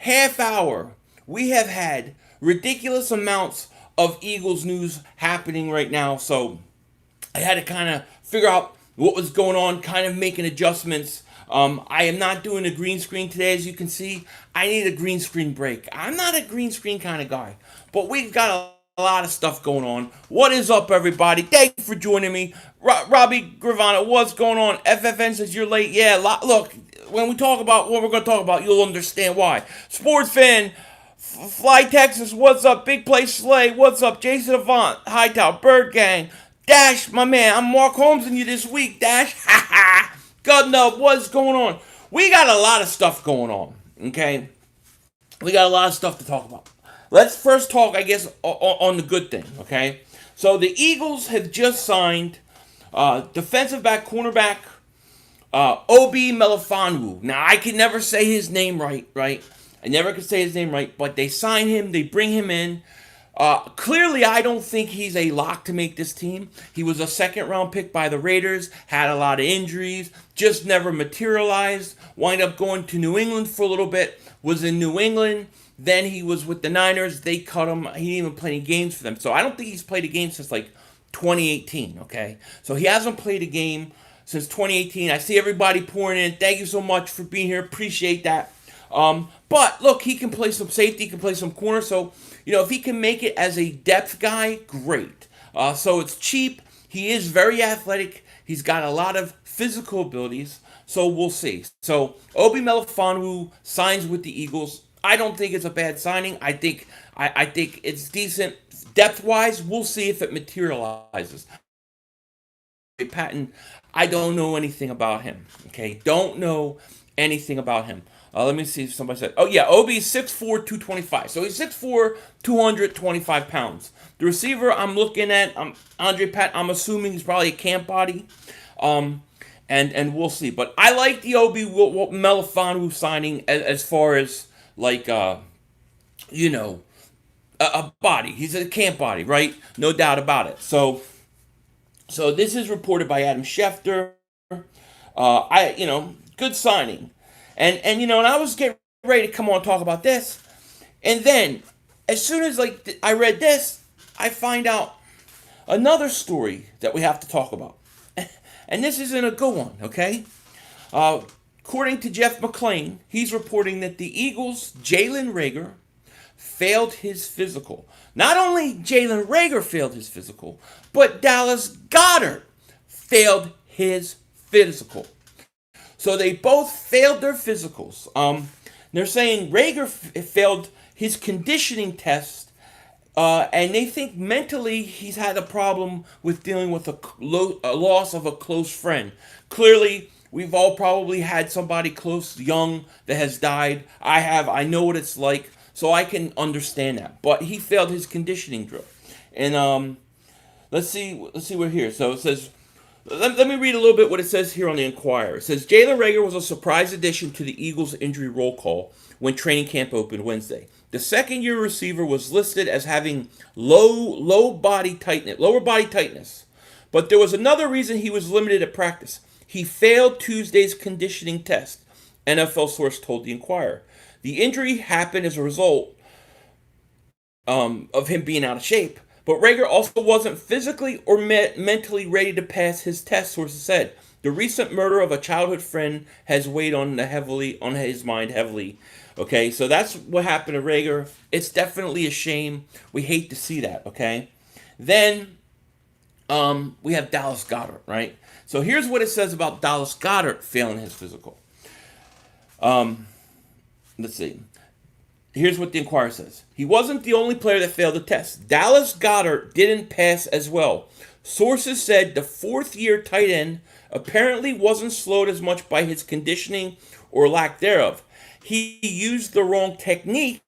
half hour, we have had ridiculous amounts of Eagles news happening right now. So I had to kind of figure out what was going on, kind of making adjustments. I am not doing a green screen today, as you can see. I need a green screen break. I'm not a green screen kind of guy, but we've got a lot of stuff going on. What is up, everybody? Thank you for joining me. Robbie Gravano, what's going on? FFN says you're late. Yeah, look, when we talk about what we're going to talk about, you'll understand why. Sports fan, Fly Texas, what's up? Big Play Slay, what's up? Jason Avant, Hightower, Bird Gang, Dash, my man, I'm Mark Holmes and you this week, Dash. Ha ha. Gubnub, what's going on? We got a lot of stuff going on, okay? We got a lot of stuff to talk about. Let's first talk, I guess, on the good thing, okay? So the Eagles have just signed defensive back, cornerback, Obi Melifonwu. Now, I can never say his name right? I never could say his name right, but they sign him, they bring him in. Clearly, I don't think he's a lock to make this team. He was a second-round pick by the Raiders, had a lot of injuries, just never materialized, wind up going to New England for a little bit, was in New England, then he was with the Niners, they cut him, he didn't even play any games for them. So I don't think he's played a game since like 2018, okay? So he hasn't played a game since 2018. I see everybody pouring in. Thank you so much for being here. Appreciate that. But look, he can play some safety, he can play some corner, so if he can make it as a depth guy, great. So it's cheap. He is very athletic. He's got a lot of physical abilities. So we'll see. So Obi Melifonwu signs with the Eagles. I don't think it's a bad signing. I think it's decent depth-wise. We'll see if it materializes. Patton, I don't know anything about him. Okay, don't know anything about him. Let me see if somebody said, oh yeah, Obi's 6'4", 225. So he's 6'4", 225 pounds. The receiver I'm looking at, Andre Patton, I'm assuming he's probably a camp body. And we'll see. But I like the Obi Melifonwu signing as far as, like, a body. He's a camp body, right? No doubt about it. So this is reported by Adam Schefter. Good signing. And I was getting ready to come on and talk about this. And then, as soon as I read this, I find out another story that we have to talk about. And this isn't a good one, okay? According to Jeff McClain, he's reporting that the Eagles' Jalen Reagor failed his physical. Not only Jalen Reagor failed his physical, but Dallas Goedert failed his physical. So they both failed their physicals. They're saying Reagor failed his conditioning test, and they think mentally he's had a problem with dealing with a loss of a close friend. Clearly, we've all probably had somebody close, young, that has died. I have. I know what it's like, so I can understand that. But he failed his conditioning drill. And let's see we're here. So it says, let me read a little bit what it says here on the Inquirer. It says, Jalen Reagor was a surprise addition to the Eagles injury roll call when training camp opened Wednesday. The second-year receiver was listed as having lower body tightness. But there was another reason he was limited at practice. He failed Tuesday's conditioning test, NFL source told the Inquirer. The injury happened as a result of him being out of shape. But Reagor also wasn't physically or mentally ready to pass his test, sources said. The recent murder of a childhood friend has weighed on his mind heavily. Okay, so that's what happened to Reagor. It's definitely a shame. We hate to see that, okay? Then we have Dallas Goedert, right? So here's what it says about Dallas Goedert failing his physical. Let's see. Here's what the Inquirer says. He wasn't the only player that failed the test. Dallas Goedert didn't pass as well. Sources said the fourth-year tight end apparently wasn't slowed as much by his conditioning or lack thereof. He used the wrong technique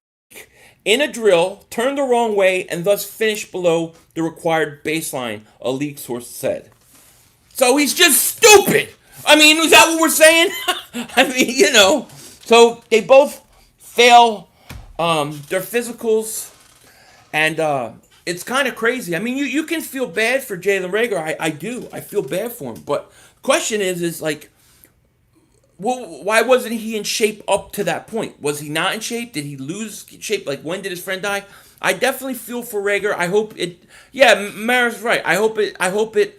in a drill, turned the wrong way, and thus finished below the required baseline, a league source said. So he's just stupid. I mean, is that what we're saying? I mean, So they both fail their physicals, and it's kind of crazy. I mean, you can feel bad for Jalen Reagor. I do. I feel bad for him. But the question is like, well, why wasn't he in shape up to that point? Was he not in shape? Did he lose shape? Like, when did his friend die? I definitely feel for Reagor. I hope it. Yeah, Mara's right. I hope it. I hope it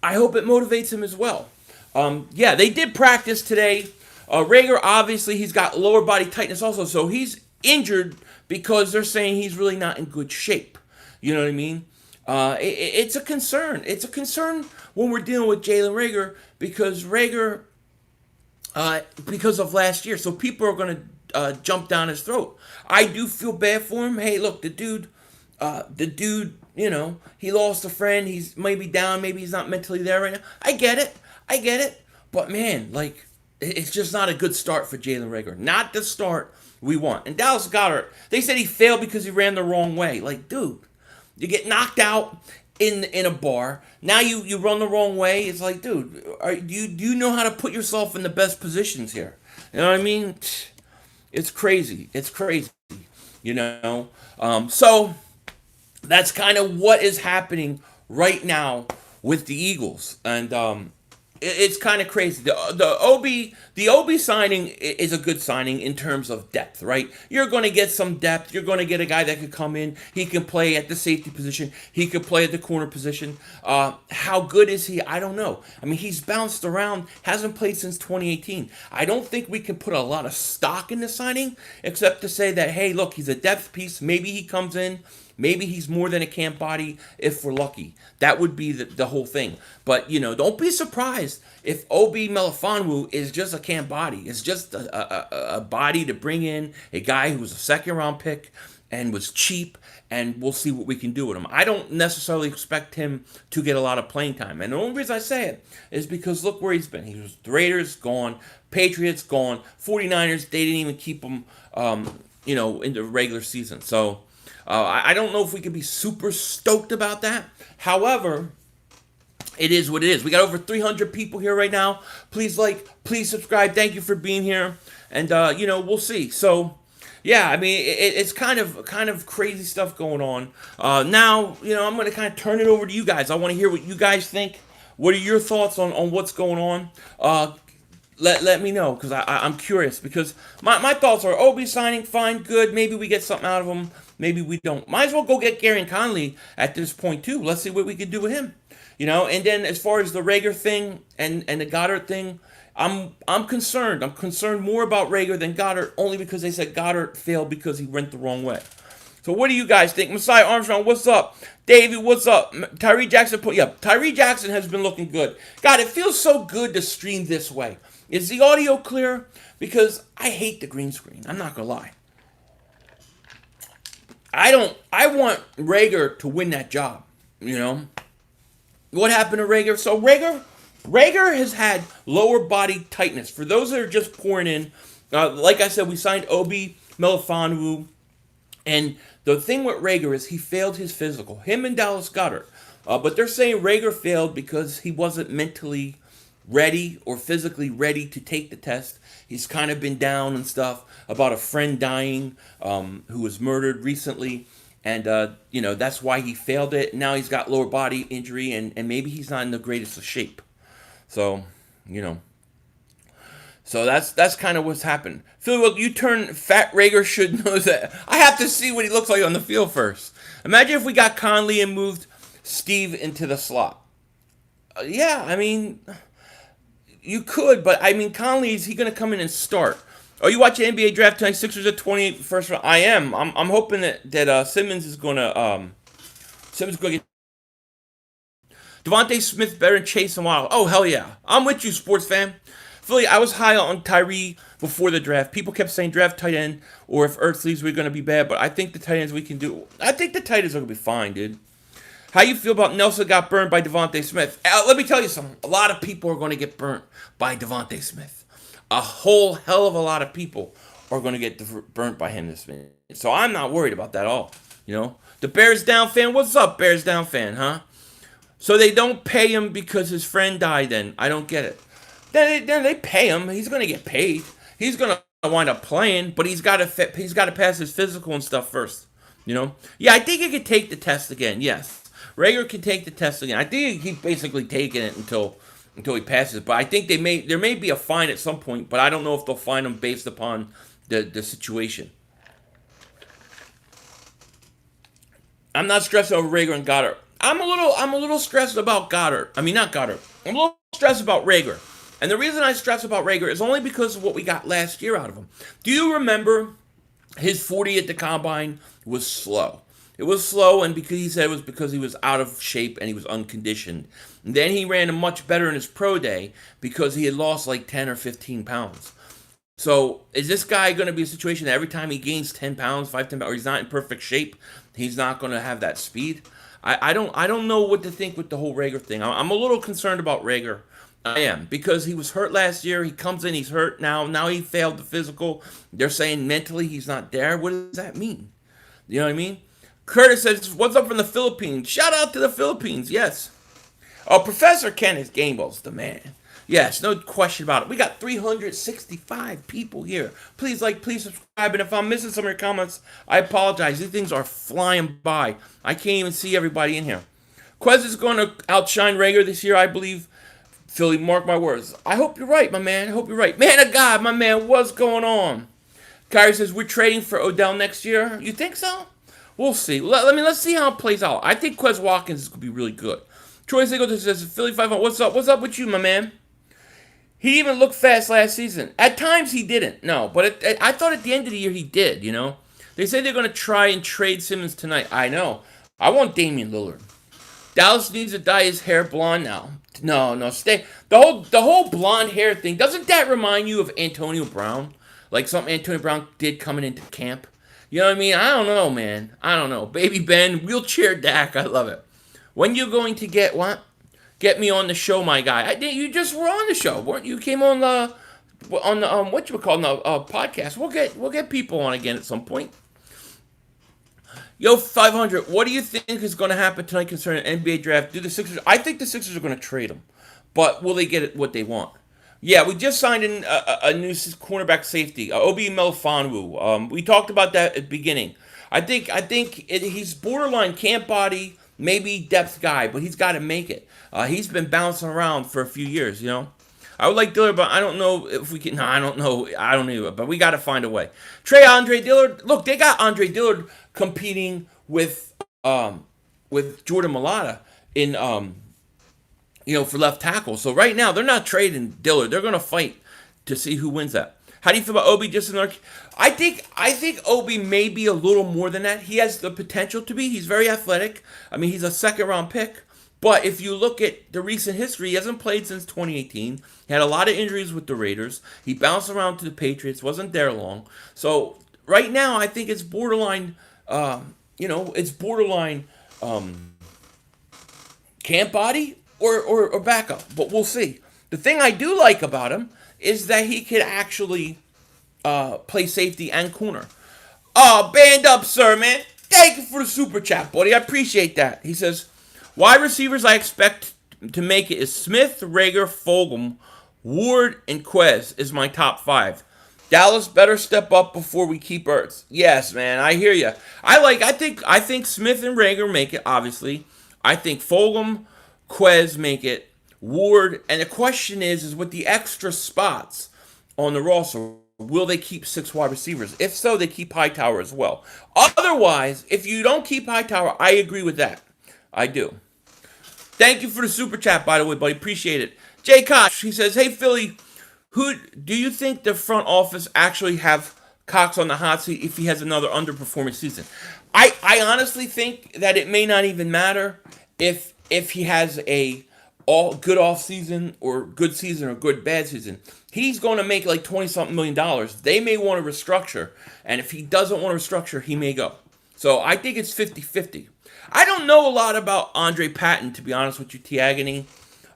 motivates him as well. Yeah, they did practice today. Reagor, obviously, he's got lower body tightness also, so he's injured because they're saying he's really not in good shape. You know what I mean? It's a concern. It's a concern when we're dealing with Jalen Reagor because because of last year. So people are going to jump down his throat. I do feel bad for him. Hey, look, the dude, he lost a friend. He's maybe down. Maybe he's not mentally there right now. I get it. But man, like, it's just not a good start for Jalen Reagor. Not the start we want. And Dallas Goedert, they said he failed because he ran the wrong way. Like, dude, you get knocked out in a bar. Now you run the wrong way. It's like, dude, do you know how to put yourself in the best positions here? You know what I mean? It's crazy. So that's kind of what is happening right now with the Eagles, and it's kind of crazy. The Obi signing is a good signing in terms of depth, right? You're going to get some depth. You're going to get a guy that could come in. He can play at the safety position. He could play at the corner position. How good is he? I don't know. I mean, he's bounced around. Hasn't played since 2018. I don't think we can put a lot of stock in the signing, except to say that, hey, look, he's a depth piece. Maybe he comes in. Maybe he's more than a camp body if we're lucky. That would be the whole thing. But, don't be surprised if Obi Melifonwu is just a camp body. It's just a body to bring in, a guy who was a second-round pick and was cheap, and we'll see what we can do with him. I don't necessarily expect him to get a lot of playing time. And the only reason I say it is because look where he's been. He was the Raiders, gone. Patriots, gone. 49ers, they didn't even keep him, in the regular season. So I don't know if we could be super stoked about that. However, it is what it is. We got over 300 people here right now. Please please subscribe. Thank you for being here. And, we'll see. So, yeah, I mean, it's kind of crazy stuff going on. Now, I'm going to kind of turn it over to you guys. I want to hear what you guys think. What are your thoughts on what's going on? Let me know, because I'm curious. Because my thoughts are, Obi signing, fine, good. Maybe we get something out of him. Maybe we don't. Might as well go get Gary Conley at this point, too. Let's see what we can do with him. And then as far as the Reagor thing and the Goedert thing, I'm concerned. I'm concerned more about Reagor than Goedert, only because they said Goedert failed because he went the wrong way. So what do you guys think? Messiah Armstrong, what's up? Davey, what's up? Tyree Jackson, Tyree Jackson has been looking good. God, it feels so good to stream this way. Is the audio clear? Because I hate the green screen. I'm not going to lie. I want Reagor to win that job, What happened to Reagor? So Reagor has had lower body tightness. For those that are just pouring in, like I said, we signed Obi Melifonwu, and the thing with Reagor is he failed his physical. Him and Dallas Goedert. But they're saying Reagor failed because he wasn't mentally ready or physically ready to take the test. He's kind of been down and stuff about a friend dying who was murdered recently. And, that's why he failed it. Now he's got lower body injury, and maybe he's not in the greatest of shape. So, So that's kind of what's happened. Philly, well, you turn fat Reagor should know that. I have to see what he looks like on the field first. Imagine if we got Conley and moved Steve into the slot. Yeah, I mean, you could, but I mean, Conley, is he going to come in and start? Oh, you watching NBA draft tonight? Sixers at 28 first round. I am. I'm hoping that Simmons is going to get DeVonta Smith better than Chase and Waddle. Oh, hell yeah. I'm with you, sports fan. Philly, I was high on Tyree before the draft. People kept saying draft tight end, or if Ertz leaves, we're going to be bad. But I think the tight ends we can do. I think the tight ends are going to be fine, dude. How you feel about Nelson got burned by DeVonta Smith? Let me tell you something. A lot of people are going to get burnt by DeVonta Smith. A whole hell of a lot of people are going to get burnt by him this minute. So I'm not worried about that at all. The Bears Down fan, what's up, Bears Down fan, huh? So they don't pay him because his friend died then. I don't get it. Then they pay him. He's going to get paid. He's going to wind up playing, but he's got to pass his physical and stuff first. Yeah, I think he could take the test again, yes. Reagor can take the test again. I think he keep basically taking it until until he passes. But I think there may be a fine at some point, but I don't know if they'll fine him based upon the situation. I'm not stressed over Reagor and Goddard. I'm a little stressed about Goddard. I mean, not Goddard. I'm a little stressed about Reagor. And the reason I stress about Reagor is only because of what we got last year out of him. Do you remember his 40 at the combine was slow? It was slow, and because he said it was because he was out of shape and he was unconditioned. And then he ran much better in his pro day because he had lost like 10 or 15 pounds. So is this guy going to be a situation that every time he gains 10 pounds, 10 pounds, or he's not in perfect shape, he's not going to have that speed? I don't know what to think with the whole Reagor thing. I'm a little concerned about Reagor. I am, because he was hurt last year. He comes in, he's hurt now. Now he failed the physical. They're saying mentally he's not there. What does that mean? You know what I mean? Curtis says, what's up from the Philippines? Shout out to the Philippines, yes. Oh, Professor Kenneth Gameball's the man. Yes, no question about it. We got 365 people here. Please like, please subscribe. And if I'm missing some of your comments, I apologize. These things are flying by. I can't even see everybody in here. Quez is going to outshine Reagor this year, I believe. Philly, mark my words. I hope you're right, my man. I hope you're right. Man of God, my man, what's going on? Kyrie says, we're trading for Odell next year. You think so? We'll see. Let's see how it plays out. I think Quez Watkins is going to be really good. Troy Singleton says, Philly 5, what's up? What's up with you, my man? He even looked fast last season. At times he didn't, no. But I thought at the end of the year he did, you know. They say they're going to try and trade Simmons tonight. I know. I want Damian Lillard. Dallas needs to dye his hair blonde now. No, stay. The whole blonde hair thing, doesn't that remind you of Antonio Brown? Like something Antonio Brown did coming into camp? You know what I mean? I don't know, man. I don't know. Baby Ben, wheelchair Dak, I love it. When you going to get what? Get me on the show, my guy. You just were on the show, weren't you? Came on the what you call the podcast. We'll get people on again at some point. Yo, 500. What do you think is going to happen tonight concerning NBA draft? Do the Sixers? I think the Sixers are going to trade them, but will they get what they want? Yeah, we just signed in a new cornerback safety, Obi Melifonwu. We talked about that at the beginning. I think he's borderline camp body, maybe depth guy, but he's got to make it. He's been bouncing around for a few years, you know. I would like Dillard, but I don't know if we can. No, I don't know. I don't know, but we got to find a way. Andre Dillard. Look, they got Andre Dillard competing with Jordan Mailata in for left tackle. So right now they're not trading Dillard. They're gonna fight to see who wins that. How do you feel about Obi? Just another. I think Obi may be a little more than that. He has the potential to be. He's very athletic. I mean, he's a second-round pick. But if you look at the recent history, he hasn't played since 2018. He had a lot of injuries with the Raiders. He bounced around to the Patriots. Wasn't there long. So right now, I think it's borderline. It's borderline camp body or backup. But we'll see. The thing I do like about him is that he could actually play safety and corner. Oh, band up, sir, man. Thank you for the super chat, buddy. I appreciate that. He says, wide receivers I expect to make it is Smith, Reagor, Fulgham, Ward, and Quez is my top 5. Dallas better step up before we keep Ertz. Yes, man, I hear you. I think Smith and Reagor make it, obviously. I think Fulgham, Quez make it. Ward, and the question is with the extra spots on the roster, will they keep 6 wide receivers? If so, they keep Hightower as well. Otherwise, if you don't keep Hightower, I agree with that. I do. Thank you for the super chat, by the way, buddy. Appreciate it. Jay Koch, he says, hey, Philly, who do you think the front office actually have Cox on the hot seat if he has another underperforming season? I honestly think that it may not even matter if he has a good off season or good season or good bad season. He's going to make like $20-something million. They may want to restructure, and if he doesn't want to restructure, he may go. So I think it's 50-50. I don't know a lot about Andre Patton, to be honest with you, T. Agony.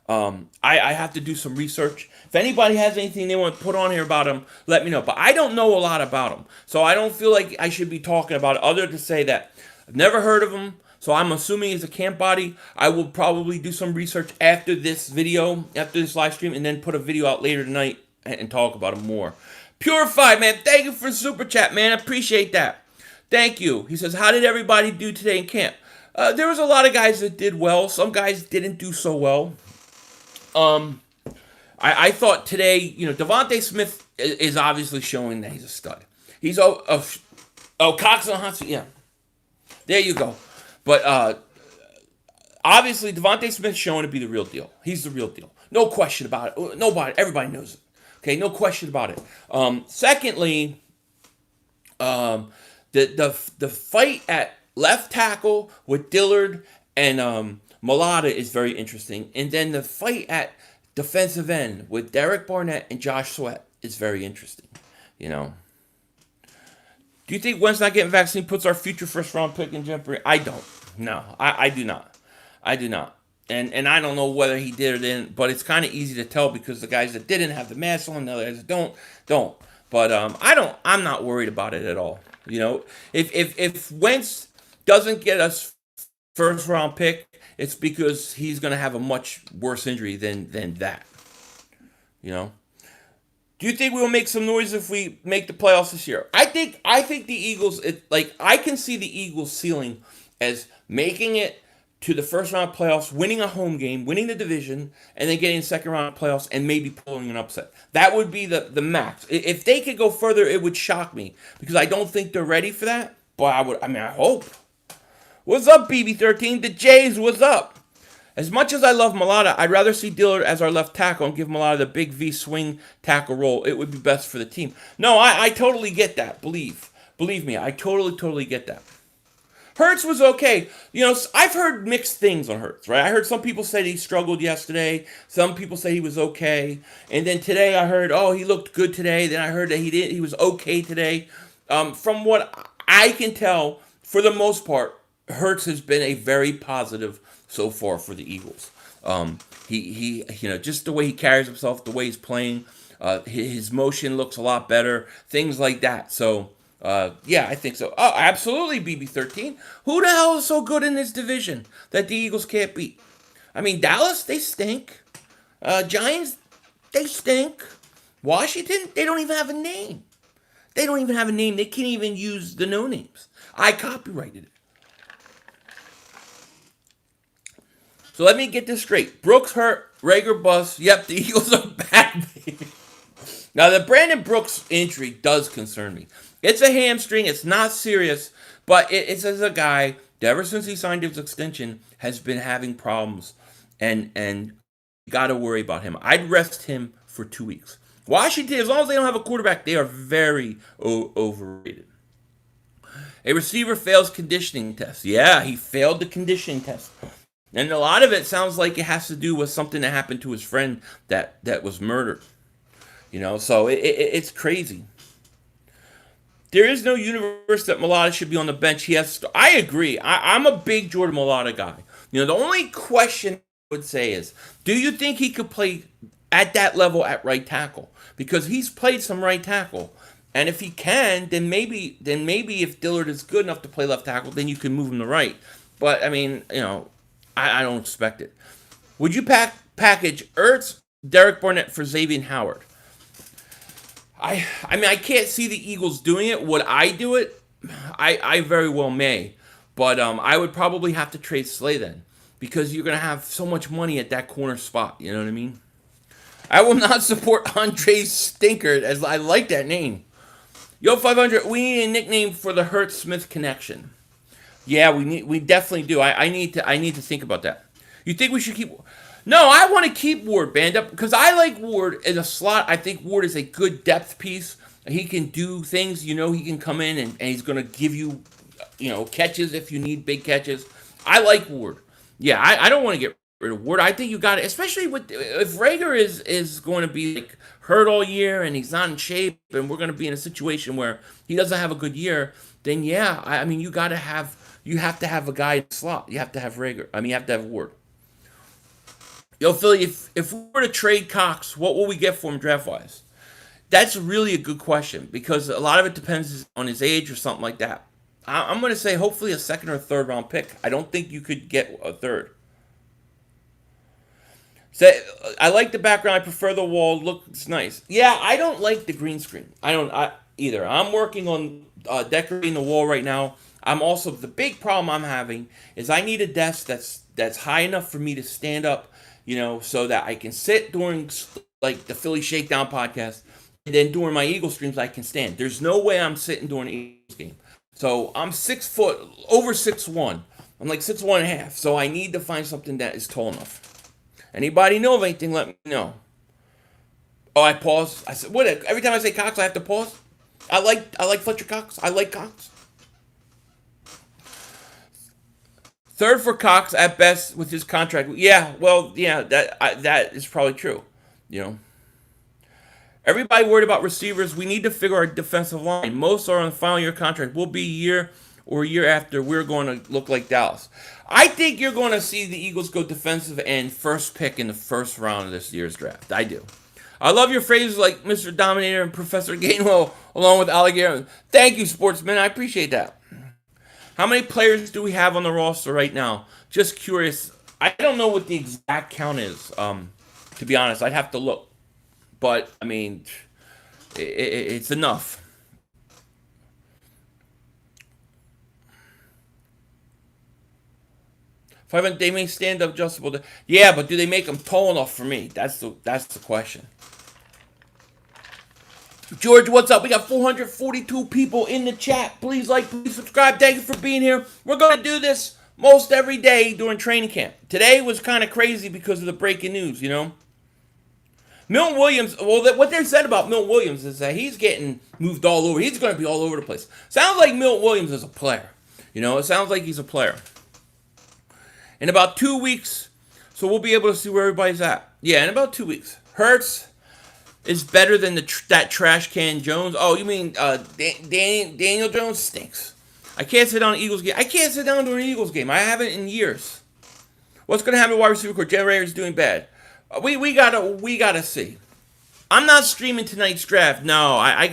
I have to do some research. If anybody has anything they want to put on here about him, let me know. But I don't know a lot about him. So I don't feel like I should be talking about it other than to say that I've never heard of him. So I'm assuming he's a camp body. I will probably do some research after this video, after this live stream, and then put a video out later tonight and talk about him more. Purified, man. Thank you for the super chat, man. I appreciate that. Thank you. He says, how did everybody do today in camp? There was a lot of guys that did well. Some guys didn't do so well. I thought today, DeVonta Smith is obviously showing that he's a stud. He's Cox on hot seat. Yeah, there you go. But obviously, DeVonta Smith's showing to be the real deal. He's the real deal. No question about it. Everybody knows it. Okay, no question about it. Secondly, the fight at left tackle with Dillard and Mulata is very interesting. And then the fight at defensive end with Derek Barnett and Josh Sweat is very interesting. Do you think Wentz not getting vaccine puts our future first round pick in jeopardy? I don't. No, I do not. I do not. And I don't know whether he did or didn't, but it's kind of easy to tell because the guys that didn't have the mask on, the others that don't. But I'm not worried about it at all. If Wentz doesn't get us first round pick, it's because he's going to have a much worse injury than that. Do you think we will make some noise if we make the playoffs this year? I think the Eagles, I can see the Eagles ceiling as making it to the first round of playoffs, winning a home game, winning the division, and then getting second round of playoffs and maybe pulling an upset. That would be the max. If they could go further, it would shock me because I don't think they're ready for that. But I hope. What's up, BB13? The Jays, what's up? As much as I love Mulata, I'd rather see Dillard as our left tackle and give Mulata the big V swing tackle role. It would be best for the team. No, I totally get that. Believe me, I totally get that. Hurts was okay. I've heard mixed things on Hurts, right? I heard some people say he struggled yesterday. Some people say he was okay. And then today I heard, he looked good today. Then I heard that he was okay today. From what I can tell, for the most part, Hurts has been a very positive so far for the Eagles. He just the way he carries himself, the way he's playing, his motion looks a lot better, things like that. So, I think so. Oh, absolutely, BB13. Who the hell is so good in this division that the Eagles can't beat? I mean, Dallas, they stink. Giants, they stink. Washington, they don't even have a name. They can't even use the no names. I copyrighted it. So let me get this straight. Brooks hurt, Reagor bust. Yep, the Eagles are bad, baby. Now, the Brandon Brooks injury does concern me. It's a hamstring. It's not serious, but it's as a guy that ever since he signed his extension has been having problems, and you got to worry about him. I'd rest him for 2 weeks. Washington, as long as they don't have a quarterback, they are very overrated. A receiver fails conditioning test. Yeah, he failed the conditioning test. And a lot of it sounds like it has to do with something that happened to his friend that was murdered. So it's crazy. There is no universe that Mulata should be on the bench. I agree. I'm a big Jordan Mulata guy. The only question I would say is, do you think he could play at that level at right tackle? Because he's played some right tackle. And if he can, then maybe if Dillard is good enough to play left tackle, then you can move him to right. But, I mean, I don't expect it. Would you package Ertz, Derek Barnett for Xavier Howard? I mean, I can't see the Eagles doing it. Would I do it? I very well may. But I would probably have to trade Slay then. Because you're going to have so much money at that corner spot. You know what I mean? I will not support Andre Stinker, as I like that name. Yo, 500, we need a nickname for the Hurts-Smith connection. Yeah, we definitely do. I need to think about that. You think we should keep... No, I want to keep Ward band up because I like Ward in a slot. I think Ward is a good depth piece. He can do things. He can come in and he's going to give you, catches if you need big catches. I like Ward. Yeah, I don't want to get rid of Ward. I think you got it, especially if Reagor is going to be hurt all year and he's not in shape and we're going to be in a situation where he doesn't have a good year. Then yeah, I mean you have to have a guy in the slot. You have to have Reagor. I mean you have to have Ward. Yo, Philly, if we were to trade Cox, what will we get for him draft-wise? That's really a good question because a lot of it depends on his age or something like that. I'm going to say hopefully a second or third round pick. I don't think you could get a third. So, I like the background. I prefer the wall. Looks nice. Yeah, I don't like the green screen. I don't either. I'm working on decorating the wall right now. The big problem I'm having is I need a desk that's high enough for me to stand up, so that I can sit during like the Philly Shakedown podcast, and then during my Eagle streams, I can stand. There's no way I'm sitting during an Eagles game. So I'm 6 foot, over 6'1". I'm like 6'1" and a half. So I need to find something that is tall enough. Anybody know of anything? Let me know. Oh, I pause. I said, what? Every time I say Cox, I have to pause. I like Fletcher Cox. I like Cox. Third for Cox at best with his contract. Yeah, well, yeah, that is probably true. You know, everybody worried about receivers. We need to figure our defensive line. Most are on the final year contract. We'll be a year or a year after. We're going to look like Dallas. I think you're going to see the Eagles go defensive end first pick in the first round of this year's draft. I do. I love your phrases like Mr. Dominator and Professor Gainwell, along with Alligator. Thank you, sportsman. I appreciate that. How many players do we have on the roster right now? Just curious. I don't know what the exact count is. To be honest, I'd have to look. But, I mean, it's enough. They may stand up adjustable. Yeah, but do they make them tall enough for me? That's the question. George, what's up? We got 442 people in the chat. Please like, please subscribe. Thank you for being here. We're going to do this most every day during training camp. Today was kind of crazy because of the breaking news, you know. Milton Williams, well, what they said about Milton Williams is that he's getting moved all over. He's going to be all over the place. Sounds like Milton Williams is a player. You know, it sounds like he's a player. In about 2 weeks, so we'll be able to see where everybody's at. Yeah, in about 2 weeks. Hurts is better than that trash can Jones. Oh, you mean Daniel Jones stinks. I can't sit down an Eagles game. I can't sit down during an Eagles game. I haven't in years. What's going to happen to wide receiver court? Jalen Reagor is doing bad. We gotta see. I'm not streaming tonight's draft. No, I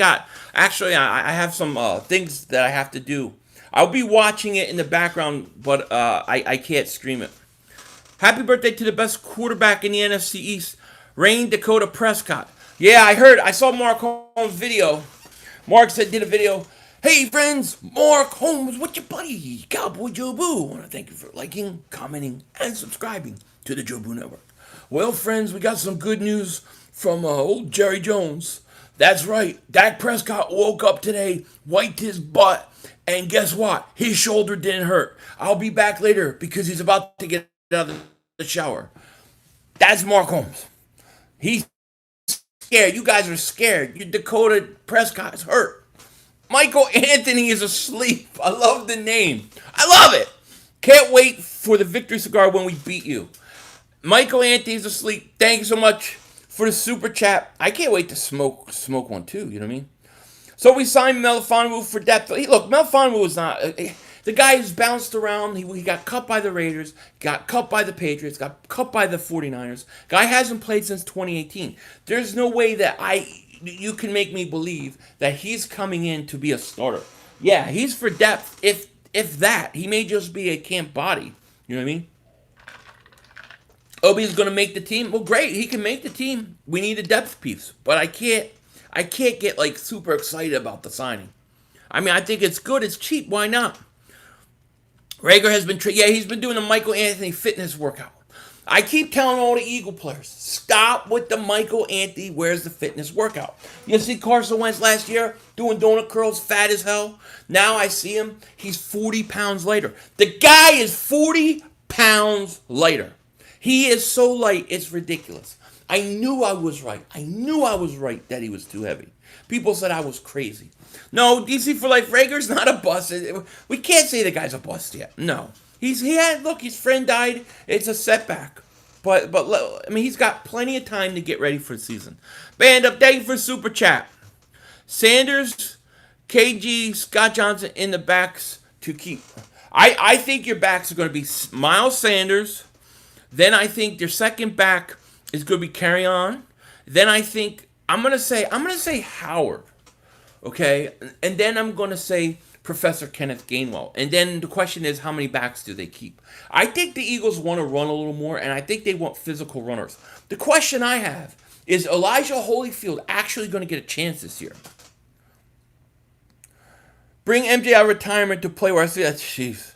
have some things that I have to do. I'll be watching it in the background, but I can't stream it. Happy birthday to the best quarterback in the NFC East, Rain Dakota Prescott. Yeah, I saw Mark Holmes' video. Mark did a video. Hey friends, Mark Holmes with your buddy, Cowboy Joe Boo. I want to thank you for liking, commenting, and subscribing to the Joe Boo Network. Well, friends, we got some good news from old Jerry Jones. That's right, Dak Prescott woke up today, wiped his butt, and guess what? His shoulder didn't hurt. I'll be back later because he's about to get out of the shower. That's Mark Holmes. He's scared. You guys are scared. Your Dakota Prescott is hurt. Michael Anthony is asleep. I love the name. I love it. Can't wait for the victory cigar when we beat you. Michael Anthony is asleep. Thank you so much for the super chat. I can't wait to smoke one too. You know what I mean? So we signed Melifonwu for depth. Look, Melifonwu is not... The guy has bounced around. He got cut by the Raiders, got cut by the Patriots, got cut by the 49ers. Guy hasn't played since 2018. There's no way that you can make me believe that he's coming in to be a starter. Yeah, he's for depth, if that. He may just be a camp body. You know what I mean? Obi's going to make the team. Well, great. He can make the team. We need a depth piece. But I can't get, like, super excited about the signing. I mean, I think it's good. It's cheap. Why not? Reagor has been... he's been doing a Michael Anthony fitness workout. I keep telling all the Eagle players, stop with the Michael Anthony where's the fitness workout. You see Carson Wentz last year doing donut curls, fat as hell. Now I see him. He's 40 pounds lighter. The guy is 40 pounds lighter. He is so light, it's ridiculous. I knew I was right. I knew I was right that he was too heavy. People said I was crazy. No, DC for Life, Reagor's not a bust. We can't say the guy's a bust yet. No. Look, his friend died. It's a setback. But I mean, he's got plenty of time to get ready for the season. Band up, thank you for super chat. Sanders, KG, Scott Johnson in the backs to keep. I think your backs are going to be Miles Sanders. Then I think your second back is going to be Carry-On. Then I think I'm going to say Howard. Okay? And then I'm going to say Professor Kenneth Gainwell. And then the question is, how many backs do they keep? I think the Eagles want to run a little more, and I think they want physical runners. The question I have is Elijah Holyfield actually going to get a chance this year? Bring MJ out of retirement to play where I see that. Jeez.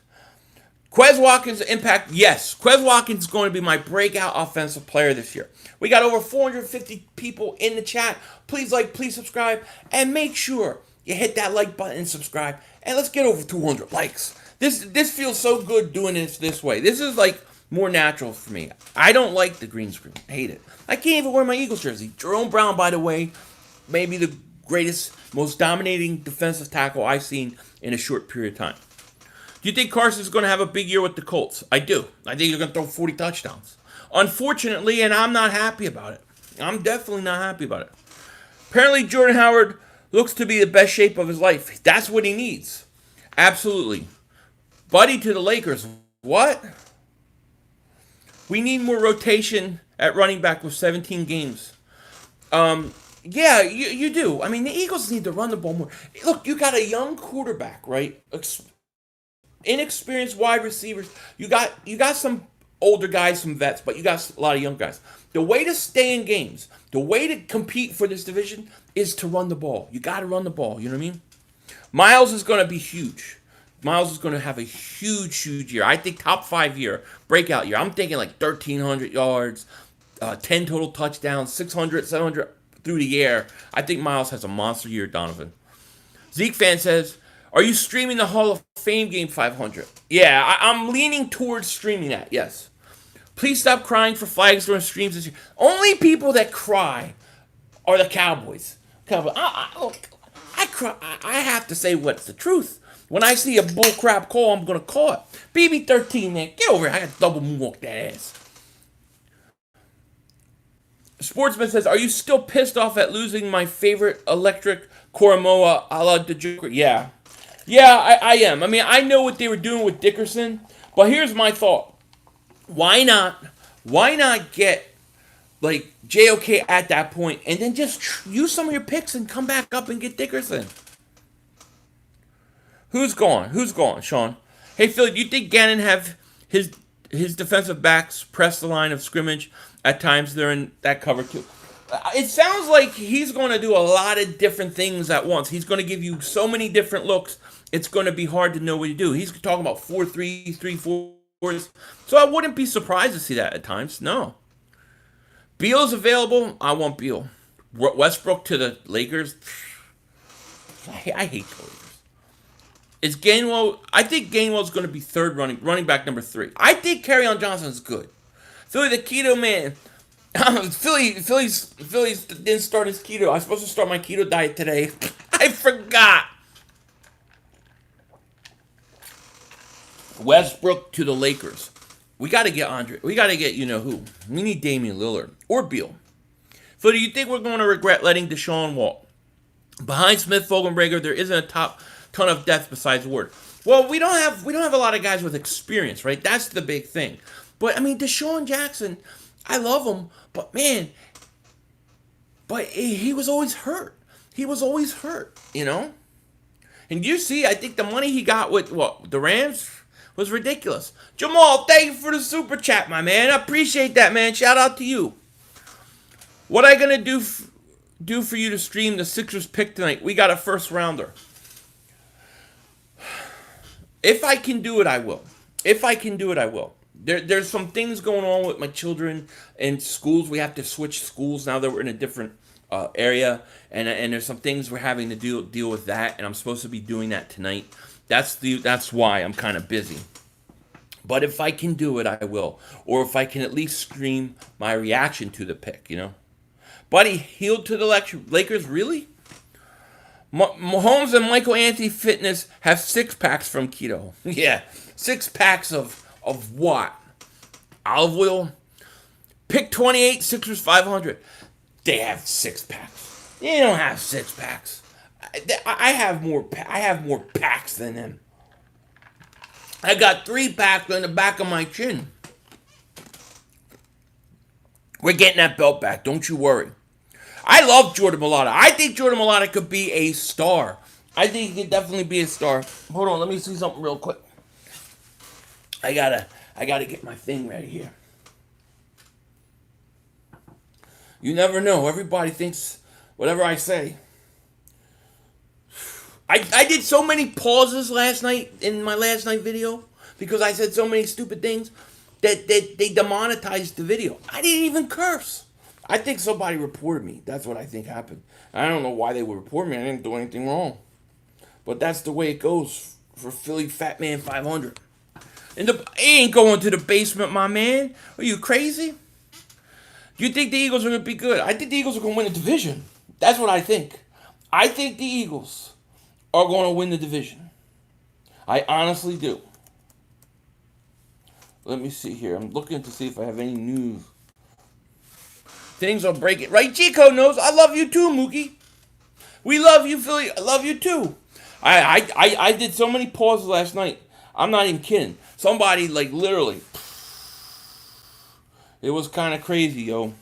Quez Watkins impact, yes. Quez Watkins is going to be my breakout offensive player this year. We got over 450 people in the chat. Please like, please subscribe, and make sure you hit that like button and subscribe. And let's get over 200 likes. This feels so good doing this way. This is like more natural for me. I don't like the green screen. I hate it. I can't even wear my Eagles jersey. Jerome Brown, by the way, maybe the greatest, most dominating defensive tackle I've seen in a short period of time. Do you think Carson's going to have a big year with the Colts? I do. I think he's going to throw 40 touchdowns. Unfortunately, and I'm not happy about it. I'm definitely not happy about it. Apparently, Jordan Howard looks to be the best shape of his life. That's what he needs. Absolutely. Buddy to the Lakers. What? We need more rotation at running back with 17 games. Yeah, you do. I mean, the Eagles need to run the ball more. Look, you got a young quarterback, right? Inexperienced wide receivers. You got some older guys, some vets, but you got a lot of young guys. The way to stay in games, the way to compete for this division is to run the ball. You got to run the ball. You know what I mean? Miles is going to be huge. Miles is going to have a huge year. I think top 5 year, breakout year. I'm thinking like 1,300 yards, 10 total touchdowns, 600, 700 through the air. I think Miles has a monster year, Donovan. Zeke fan says, are you streaming the Hall of Fame game 500? Yeah, I'm leaning towards streaming that, yes. Please stop crying for flags during streams this year. Only people that cry are the Cowboys. I cry. I have to say what's the truth. When I see a bullcrap call, I'm going to call it. BB13, man, get over here. I got to double moonwalk that ass. Sportsman says, are you still pissed off at losing my favorite electric Koromoa a la the Joker? Yeah. Yeah, I am. I mean, I know what they were doing with Dickerson, but here's my thought. Why not get, like, JOK at that point and then just use some of your picks and come back up and get Dickerson? Who's gone, Sean? Hey, Philly, do you think Gannon have his defensive backs press the line of scrimmage at times during that cover too? It sounds like he's going to do a lot of different things at once. He's going to give you so many different looks, it's going to be hard to know what to do. He's talking about 4-3, 3-4s. So I wouldn't be surprised to see that at times. No. Beal's available. I want Beal. Westbrook to the Lakers. I hate the Lakers. Is Gainwell? I think Gainwell's going to be third running back number 3. I think Kerryon Johnson's good. Philly, the keto man. Philly's didn't start his keto. I was supposed to start my keto diet today. I forgot. Westbrook to the Lakers. We got to get Andre. We got to get you know who. We need Damian Lillard or Beal. Philly, do you think we're going to regret letting Deshaun walk? Behind Smith, Fogelberger, there isn't a ton of depth besides Ward. Well, we don't have a lot of guys with experience, right? That's the big thing. But I mean, Deshaun Jackson, I love him, but man, he was always hurt. He was always hurt, you know? And you see, I think the money he got with the Rams was ridiculous. Jamal, thank you for the super chat, my man. I appreciate that, man. Shout out to you. What I gonna do for you to stream the Sixers pick tonight? We got a first rounder. If I can do it, I will. There's some things going on with my children and schools. We have to switch schools now that we're in a different area, and there's some things we're having to deal with that, and I'm supposed to be doing that tonight. That's why I'm kind of busy. But if I can do it, I will. Or if I can at least stream my reaction to the pick, you know. Buddy healed to the Lakers, really? Mahomes and Michael Anthony Fitness have 6-packs from keto. Yeah, 6 packs of what? Olive oil? Pick 28, Sixers 500. They have 6-packs. They don't have 6-packs. I have more packs than them. I got 3-packs on the back of my chin. We're getting that belt back. Don't you worry. I love Jordan Mailata. I think Jordan Mailata could be a star. I think he could definitely be a star. Hold on, let me see something real quick. I gotta get my thing ready here. You never know. Everybody thinks whatever I say. I did so many pauses last night in my last night video because I said so many stupid things that they demonetized the video. I didn't even curse. I think somebody reported me. That's what I think happened. I don't know why they would report me. I didn't do anything wrong. But that's the way it goes for Philly Fat Man 500. And he ain't going to the basement, my man. Are you crazy? You think the Eagles are going to be good? I think the Eagles are going to win the division. That's what I think. I think the Eagles are going to win the division. I honestly do. Let me see here. I'm looking to see if I have any news. Things are breaking. Right, Chico knows. I love you too, Mookie. We love you, Philly. I love you too. I did so many pauses last night. I'm not even kidding. Somebody, like, literally. It was kind of crazy, yo.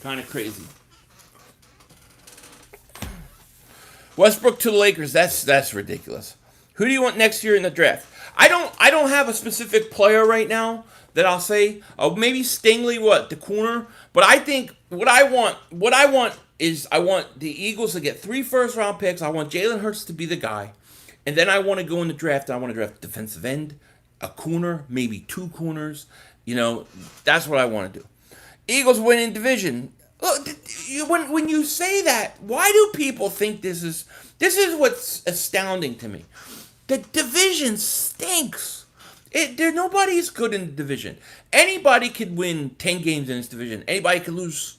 Kind of crazy. Westbrook to the Lakers. That's ridiculous. Who do you want next year in the draft? I don't have a specific player right now that I'll say. Maybe Stingley, the corner. But I think what I want is I want the Eagles to get 3 first-round picks. I want Jalen Hurts to be the guy. And then I want to go in the draft. I want to draft a defensive end, a corner, maybe 2 corners. That's what I want to do. Eagles winning division. Look, when you say that, why do people think this is what's astounding to me? The division stinks. Nobody's good in the division. Anybody could win 10 games in this division. Anybody could lose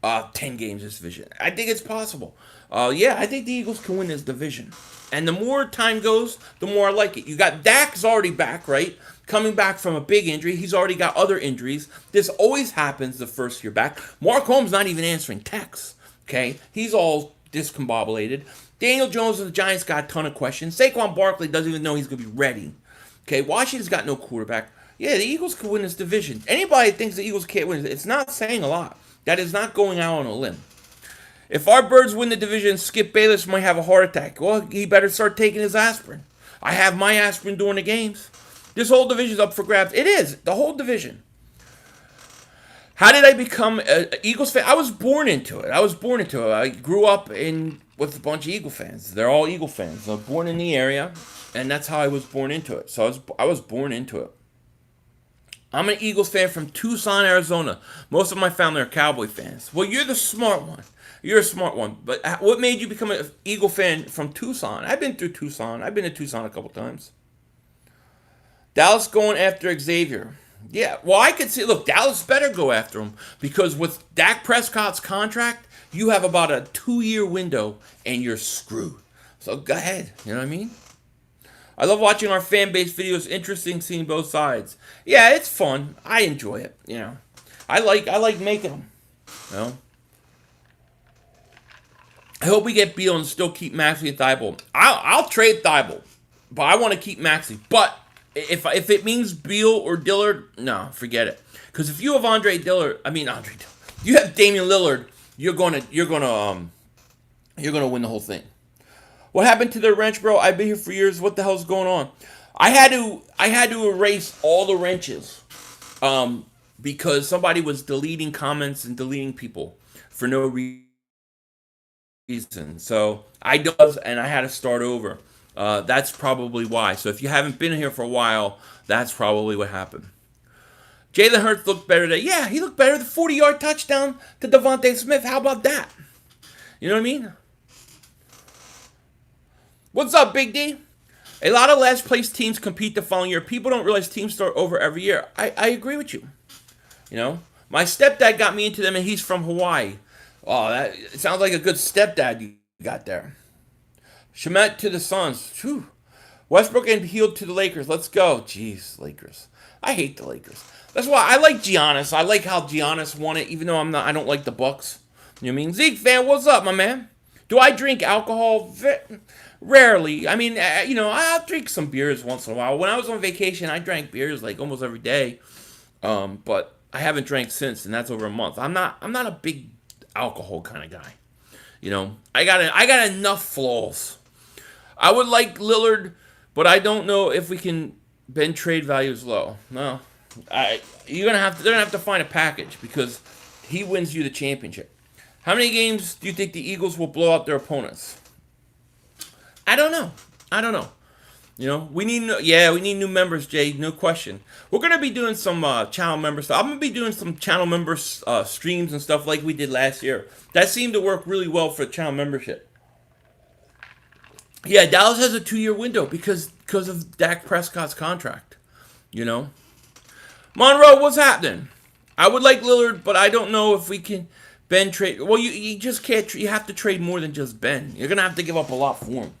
10 games in this division. I think it's possible. I think the Eagles can win this division. And the more time goes, the more I like it. You got Dak's already back, right? Coming back from a big injury. He's already got other injuries. This always happens the first year back. Mark Holmes not even answering texts. Okay? He's all discombobulated. Daniel Jones and the Giants got a ton of questions. Saquon Barkley doesn't even know he's going to be ready. Okay? Washington's got no quarterback. Yeah, the Eagles could win this division. Anybody that thinks the Eagles can't win, it's not saying a lot. That is not going out on a limb. If our Birds win the division, Skip Bayless might have a heart attack. Well, he better start taking his aspirin. I have my aspirin during the games. This whole division's up for grabs. It is. The whole division. How did I become an Eagles fan? I was born into it. I grew up with a bunch of Eagle fans. They're all Eagle fans. I was born in the area, and that's how I was born into it. So I was born into it. I'm an Eagles fan from Tucson, Arizona. Most of my family are Cowboy fans. Well, you're the smart one. You're a smart one. But what made you become an Eagle fan from Tucson? I've been through Tucson. I've been to Tucson a couple times. Dallas going after Xavier. Yeah, well, I could see, look, Dallas better go after him because with Dak Prescott's contract, you have about a 2-year window and you're screwed. So go ahead. You know what I mean? I love watching our fan base videos. Interesting seeing both sides. Yeah, it's fun. I enjoy it. I like making them. I hope we get Beal and still keep Maxey and Thibault. I'll trade Thibault, but I want to keep Maxey. But if it means Beal or Dillard, no, forget it. Because if you have you have Damian Lillard, you're gonna win the whole thing. What happened to the wrench, bro? I've been here for years. What the hell's going on? I had to erase all the wrenches, because somebody was deleting comments and deleting people for no reason. So I had to start over. That's probably why. So if you haven't been here for a while, that's probably what happened. Jalen Hurts looked better today. Yeah, he looked better. The 40-yard touchdown to DeVonta Smith. How about that? You know what I mean? What's up, Big D? A lot of last-place teams compete the following year. People don't realize teams start over every year. I agree with you. My stepdad got me into them, and he's from Hawaii. Oh, it sounds like a good stepdad you got there. Shemet to the Suns. Whew. Westbrook and Hield to the Lakers. Let's go. Jeez, Lakers. I hate the Lakers. That's why I like Giannis. I like how Giannis won it, even though I don't like the Bucks. You know what I mean? Zeke fan, what's up, my man? Do I drink alcohol? Rarely. I mean, I'll drink some beers once in a while. When I was on vacation, I drank beers like almost every day. But I haven't drank since, and that's over a month. I'm not a big alcohol kind of guy. I got enough flaws. I would like Lillard, but I don't know if we can bend trade values low. No, they're gonna have to find a package because he wins you the championship. How many games do you think the Eagles will blow out their opponents? I don't know. We need new members, Jay. No question. We're gonna be doing some channel member stuff. I'm gonna be doing some channel members streams and stuff like we did last year. That seemed to work really well for channel membership. Yeah, Dallas has a 2-year window because of Dak Prescott's contract. Monroe, what's happening? I would like Lillard, but I don't know if we can Ben trade. Well, you just can't. You have to trade more than just Ben. You're gonna have to give up a lot for him.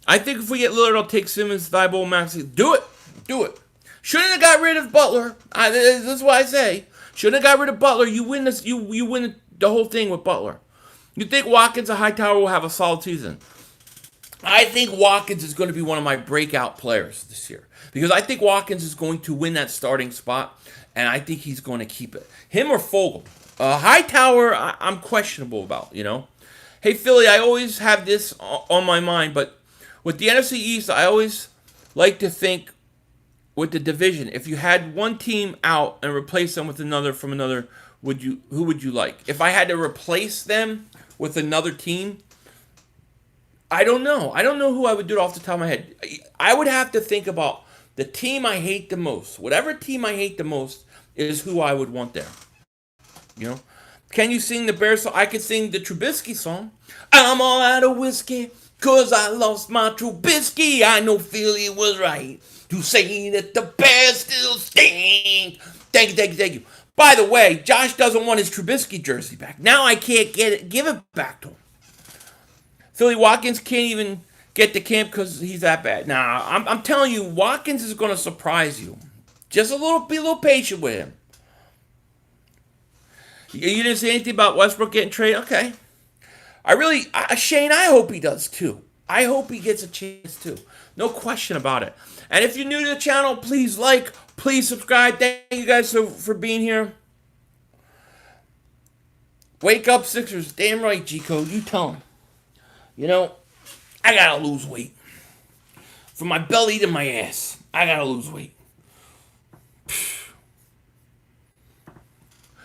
I think if we get Lillard, I'll take Simmons, Thibault, Maxey. Do it. Shouldn't have got rid of Butler. This is what I say. Shouldn't have got rid of Butler. You win this. You win the whole thing with Butler. You think Watkins or Hightower will have a solid season? I think Watkins is going to be one of my breakout players this year because I think Watkins is going to win that starting spot, and I think he's going to keep it. Him or Fogel. Hightower, I'm questionable about. Hey Philly, I always have this on my mind, but with the NFC East, I always like to think with the division, if you had one team out and replace them with another from another, who would you like? If I had to replace them with another team, I don't know. I don't know who I would do it off the top of my head. I would have to think about the team I hate the most. Whatever team I hate the most is who I would want there. Can you sing the Bears song? I could sing the Trubisky song. I'm all out of whiskey. 'Cause I lost my Trubisky. I know Philly was right to say that the Bears still stink. Thank you. By the way, Josh doesn't want his Trubisky jersey back. Now I can't give it back to him. Philly Watkins can't even get to camp because he's that bad. Nah, I'm telling you, Watkins is going to surprise you. Just be a little patient with him. You didn't say anything about Westbrook getting traded? Okay. Shane, I hope he does too. I hope he gets a chance too. No question about it. And if you're new to the channel, please please subscribe. Thank you guys for being here. Wake up, Sixers. Damn right, G-Code. You tell him. I gotta lose weight. From my belly to my ass, I gotta lose weight.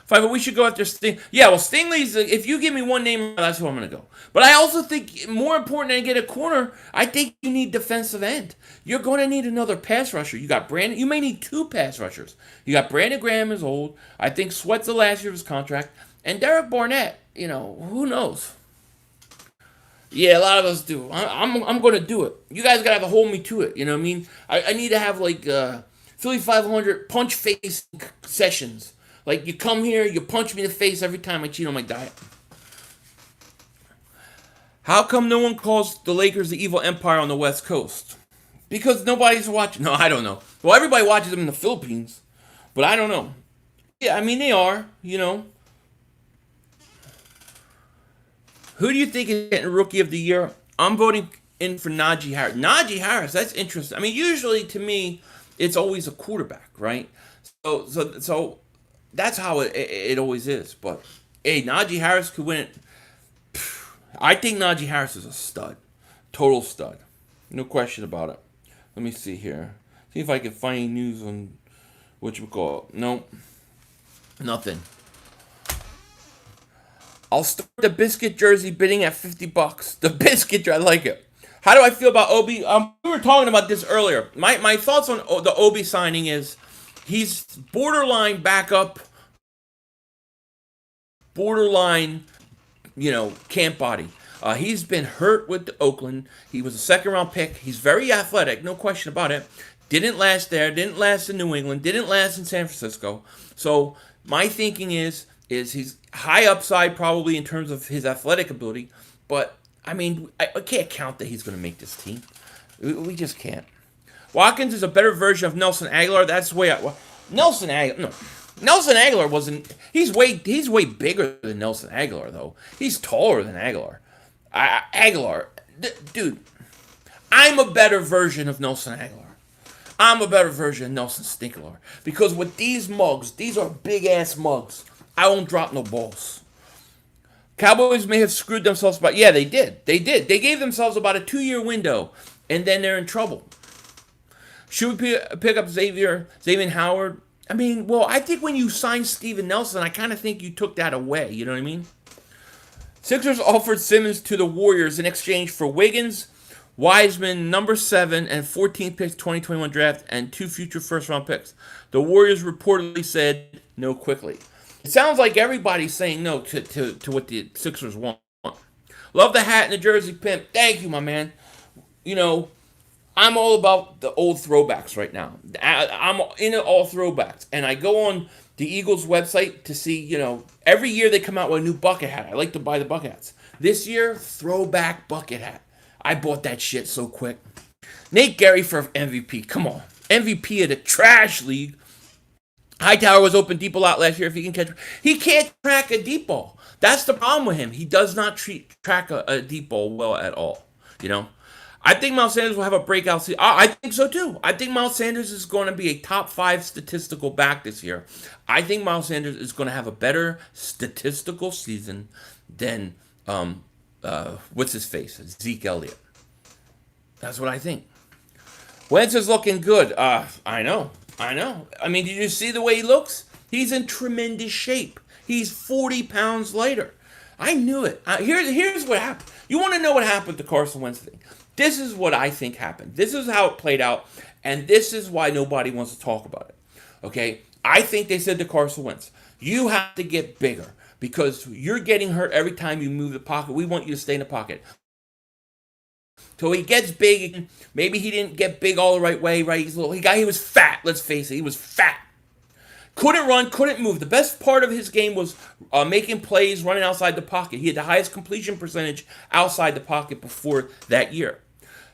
But we should go after Sting. Yeah, well, Stingley's, if you give me one name, that's who I'm going to go. But I also think, more important than get a corner, I think you need defensive end. You're going to need another pass rusher. You got Brandon. You may need 2 pass rushers. You got Brandon Graham is old. I think Sweat's the last year of his contract. And Derek Barnett, who knows? Yeah, a lot of us do. I'm going to do it. You guys got to hold me to it. You know what I mean? I need to have, Philly 500 punch face sessions. Like, you come here, you punch me in the face every time I cheat on my diet. How come no one calls the Lakers the evil empire on the West Coast? Because nobody's watching. No, I don't know. Well, everybody watches them in the Philippines. But I don't know. Yeah, I mean, they are, Who do you think is getting Rookie of the Year? I'm voting in for Najee Harris. Najee Harris, that's interesting. I mean, usually, to me, it's always a quarterback, right? So that's how it always is. But, hey, Najee Harris could win it. I think Najee Harris is a stud. Total stud. No question about it. Let me see here. See if I can find any news on whatchamacallit. Nope. Nothing. I'll start the biscuit jersey bidding at $50. The biscuit, I like it. How do I feel about Obi? We were talking about this earlier. My thoughts on the Obi signing is he's borderline backup, borderline, camp body. He's been hurt with Oakland. He was a second-round pick. He's very athletic, no question about it. Didn't last there. Didn't last in New England. Didn't last in San Francisco. So my thinking is he's high upside probably in terms of his athletic ability. But, I mean, I can't count that he's going to make this team. We just can't. Watkins is a better version of Nelson Aguilar. That's the way Nelson Aguilar wasn't. He's way bigger than Nelson Aguilar though. He's taller than Aguilar. Dude, I'm a better version of Nelson Aguilar. I'm a better version of Nelson Stinkler because with these mugs, these are big ass mugs. I won't drop no balls. Cowboys may have screwed themselves, but yeah, they did. They gave themselves about a 2-year window, and then they're in trouble. Should we pick up Xavier Howard? I mean, well, I think when you signed Steven Nelson, I kind of think you took that away. You know what I mean? Sixers offered Simmons to the Warriors in exchange for Wiggins, Wiseman, number 7 and 14th picks 2021 draft, and 2 future first round picks. The Warriors reportedly said no quickly. It sounds like everybody's saying no to what the Sixers want. Love the hat and the jersey, pimp. Thank you, my man. You know, I'm all about the old throwbacks right now. I'm into all throwbacks. And I go on the Eagles website to see, every year they come out with a new bucket hat. I like to buy the bucket hats. This year, throwback bucket hat. I bought that shit so quick. Nate Gary for MVP. Come on. MVP of the trash league. Hightower was open deep a lot last year. If he can catch, he can't track a deep ball. That's the problem with him. He does not track a deep ball well at all. I think Miles Sanders will have a breakout season. I think so too. I think Miles Sanders is going to be a top 5 statistical back this year. I think Miles Sanders is going to have a better statistical season than what's his face, Zeke Elliott. That's what I think. Wentz is looking good. I know. I mean, did you see the way he looks? He's in tremendous shape. He's 40 pounds lighter. I knew it. Here's what happened. You want to know what happened to Carson Wentz thing? This is what I think happened. This is how it played out, and this is why nobody wants to talk about it. Okay? I think they said to Carson Wentz, you have to get bigger because you're getting hurt every time you move the pocket. We want you to stay in the pocket. So he gets big. Maybe he didn't get big all the right way, right? He was fat, let's face it. He was fat. Couldn't run, couldn't move. The best part of his game was making plays, running outside the pocket. He had the highest completion percentage outside the pocket before that year.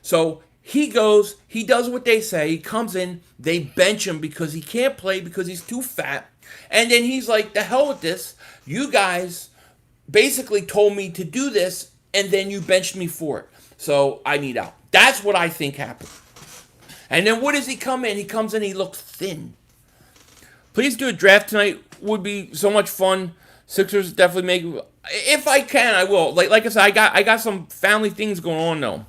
So he goes, he does what they say. He comes in, they bench him because he can't play because he's too fat. And then he's like, the hell with this. You guys basically told me to do this, and then you benched me for it. So I need out. That's what I think happened. And then what does he come in? He comes in, he looks thin. Please do a draft tonight. Would be so much fun. Sixers definitely make. If I can, I will. Like I said, I got some family things going on though.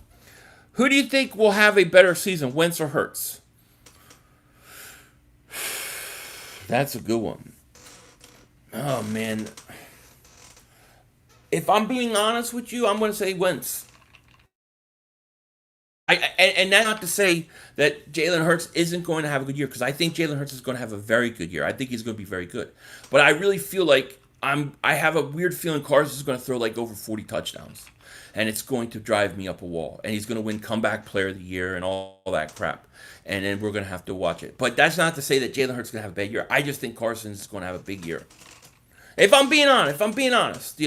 Who do you think will have a better season, Wentz or Hurts? That's a good one. Oh man. If I'm being honest with you, I'm going to say Wentz. And that's not to say that Jalen Hurts isn't going to have a good year, because I think Jalen Hurts is going to have a very good year. I think he's going to be very good. But I really feel like I have a weird feeling Carson is going to throw like over 40 touchdowns. And it's going to drive me up a wall. And he's going to win comeback player of the year and all that crap. And then we're going to have to watch it. But that's not to say that Jalen Hurts is going to have a bad year. I just think Carson is going to have a big year. If I'm being honest,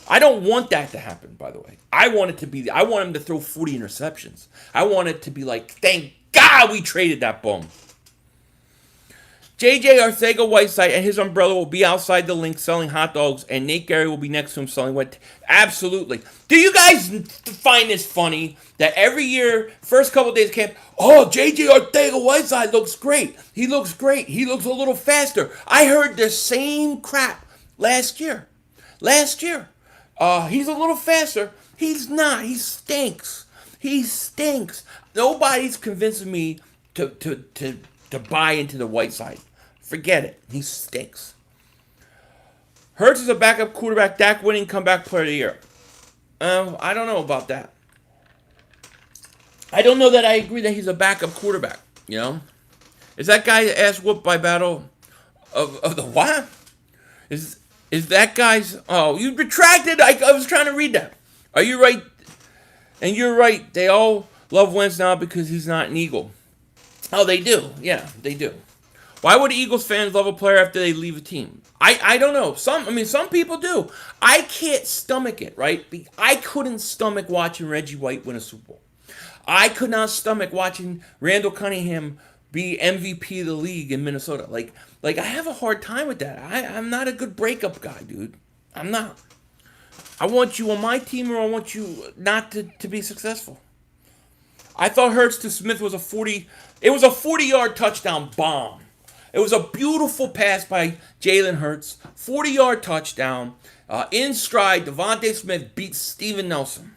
I don't want that to happen, by the way. I want him to throw 40 interceptions. I want it to be like, thank God we traded that bum. JJ Arcega-Whiteside and his umbrella will be outside the link selling hot dogs, and Nate Gary will be next to him selling what? Absolutely. Do you guys find this funny that every year, first couple days of camp, JJ Arcega-Whiteside looks great. He looks great. He looks a little faster. I heard the same crap last year. He's a little faster. He's not. He stinks. Nobody's convincing me to buy into the Whiteside. Forget it. He stinks. Hurts is a backup quarterback. Dak winning comeback player of the year. I don't know about that. I don't know that I agree that he's a backup quarterback. Is that guy ass whooped by battle of the what? Is that guy's... Oh, you retracted? I was trying to read that. Are you right? And you're right. They all love Wentz now because he's not an Eagle. Oh, they do. Yeah, they do. Why would Eagles fans love a player after they leave a team? I don't know. Some people do. I can't stomach it, right? I couldn't stomach watching Reggie White win a Super Bowl. I could not stomach watching Randall Cunningham be MVP of the league in Minnesota. Like I have a hard time with that. I'm not a good breakup guy, dude. I'm not. I want you on my team, or I want you not to be successful. I thought Hurts to Smith was a 40-yard touchdown bomb. It was a beautiful pass by Jalen Hurts. 40-yard touchdown. In stride, DeVonta Smith beats Steven Nelson.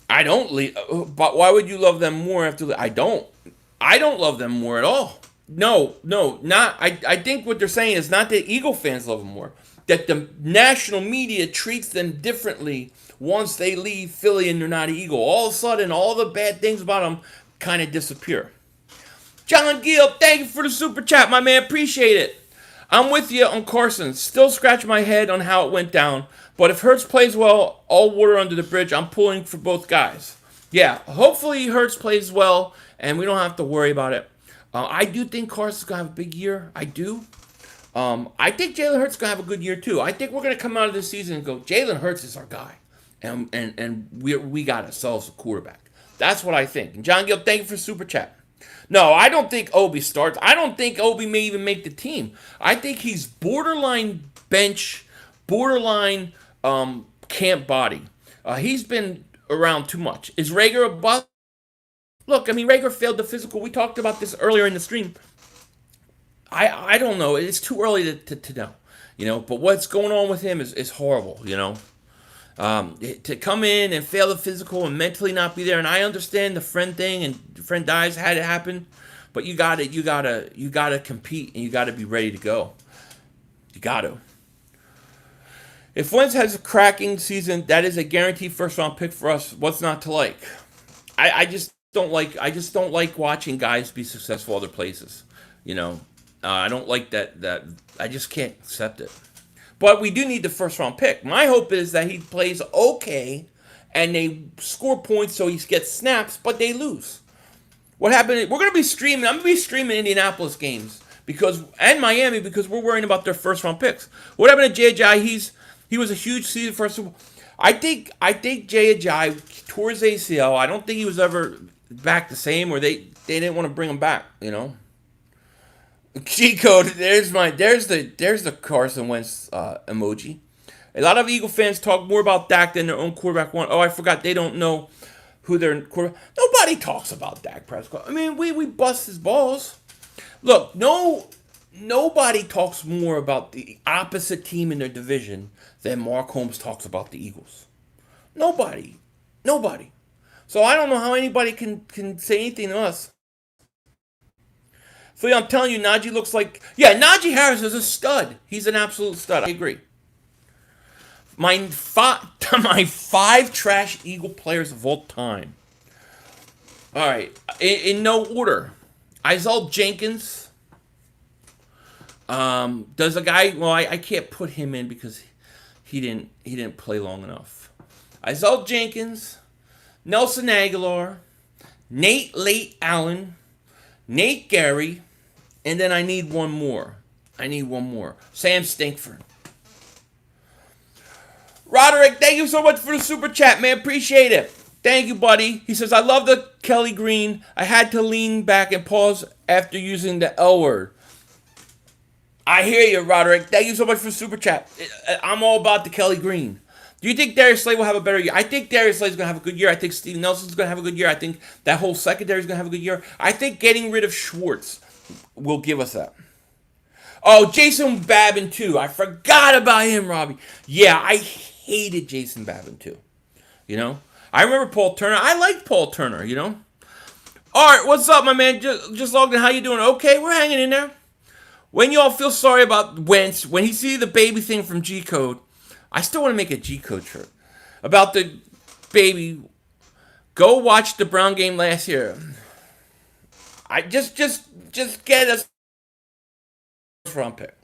But why would you love them more after? I don't love them more at all. No, not. I think what they're saying is not that Eagle fans love them more. that the national media treats them differently once they leave Philly and they're not an Eagle. All of a sudden, all the bad things about them kind of disappear. John Gill, thank you for the super chat, my man. Appreciate it. I'm with you on Carson. Still scratch my head on how it went down. But if Hurts plays well, all water under the bridge, I'm pulling for both guys. Yeah, hopefully Hurts plays well, and we don't have to worry about it. I do think Carson's going to have a big year. I do. I think Jalen Hurts is going to have a good year, too. I think we're going to come out of this season and go, Jalen Hurts is our guy. And we got ourselves a quarterback. That's what I think. And John Gill, thank you for super chat. No, I don't think Obi starts. I don't think Obi may even make the team. I think he's borderline bench, borderline camp body. He's been around too much. Is Reagor a bust? Look, I mean, Reagor failed the physical. We talked about this earlier in the stream. I don't know. It's too early to know, you know. But what's going on with him is horrible, you know. To come in and fail the physical and mentally not be there, and I understand the friend thing and friend dies had it happen, but you gotta compete and you gotta be ready to go. You gotta. If Wentz has a cracking season, that is a guaranteed first round pick for us. What's not to like? I just don't like watching guys be successful other places. You know, I don't like that. I just can't accept it. But we do need the first round pick. My hope is that he plays okay and they score points so he gets snaps, but they lose. What happened? We're going to be streaming. I'm going to be streaming Indianapolis games and Miami because we're worrying about their first round picks. What happened to Jay? He was a huge season for us. I think Jay Ajayi tore his ACL. I don't think he was ever back the same, or they didn't want to bring him back, you know. G code. There's the Carson Wentz emoji. A lot of Eagle fans talk more about Dak than their own quarterback want. Oh, I forgot they don't know who their quarterback. Nobody talks about Dak Prescott. I mean, we bust his balls. Look, nobody talks more about the opposite team in their division than Mark Holmes talks about the Eagles. Nobody. So I don't know how anybody can say anything to us. So yeah, I'm telling you, Najee looks like... Yeah, Najee Harris is a stud. He's an absolute stud. I agree. My five trash Eagle players of all time. All right. In no order. Isaiah Jenkins. Does a guy... Well, I can't put him in because he didn't play long enough. Isaiah Jenkins. Nelson Aguilar. Nate Late Allen. Nate Gary. And then I need one more. Sam Stinkford. Roderick, thank you so much for the super chat, man. Appreciate it. Thank you, buddy. He says, I love the Kelly Green. I had to lean back and pause after using the L word. I hear you, Roderick. Thank you so much for the super chat. I'm all about the Kelly Green. Do you think Darius Slay will have a better year? I think Darius Slay is going to have a good year. I think Steve Nelson's going to have a good year. I think that whole secondary is going to have a good year. I think getting rid of Schwartz will give us that. Oh, Jason Babin, too. I forgot about him, Robbie. Yeah, I hated Jason Babin, too. You know? I remember Paul Turner. I liked Paul Turner, you know? All right, what's up, my man? Just logged in. How you doing? Okay, we're hanging in there. When y'all feel sorry about Wentz, when he see the baby thing from G-Code, I still want to make a G-Code shirt about the baby. Go watch the Brown game last year. I just get us round pick.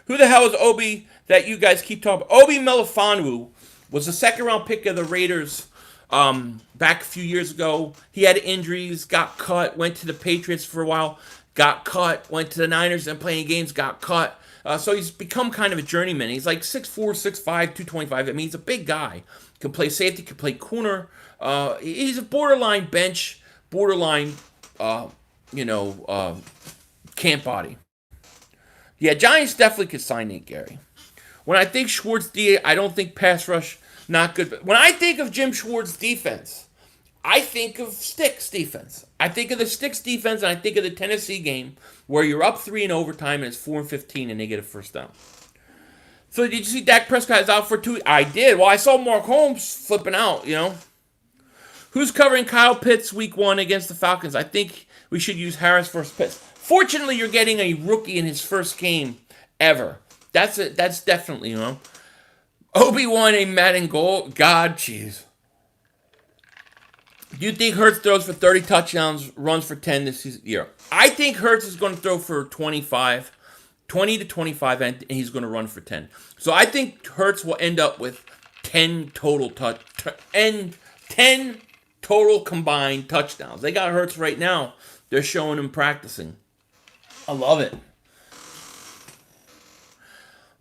Who the hell is Obi that you guys keep talking about? Obi Melifonwu was the second round pick of the Raiders back a few years ago. He had injuries, got cut, went to the Patriots for a while, got cut, went to the Niners and playing games, got cut. So he's become kind of a journeyman. He's like 6'4", 6'5", 225. I mean, he's a big guy. Can play safety, can play corner. He's a borderline bench, borderline, camp body. Yeah, Giants definitely could sign Nate Gary. When I think Schwartz D, I don't think pass rush, not good. But when I think of Jim Schwartz defense, I think of Sticks defense. I think of the Sticks defense, and I think of the Tennessee game where you're up 3 in overtime and it's 4-15 and they get a first down. So did you see Dak Prescott is out for 2? I did. Well, I saw Mark Holmes flipping out, you know. Who's covering Kyle Pitts week 1 against the Falcons? I think we should use Harris versus Pitts. Fortunately, you're getting a rookie in his first game ever. That's definitely, Obi won a Madden goal. God, jeez. Do you think Hurts throws for 30 touchdowns, runs for 10 this year? I think Hurts is going to throw for 20 to 25, and he's going to run for 10. So I think Hurts will end up with 10 total 10 total combined touchdowns. They got Hurts right now. They're showing him practicing. I love it.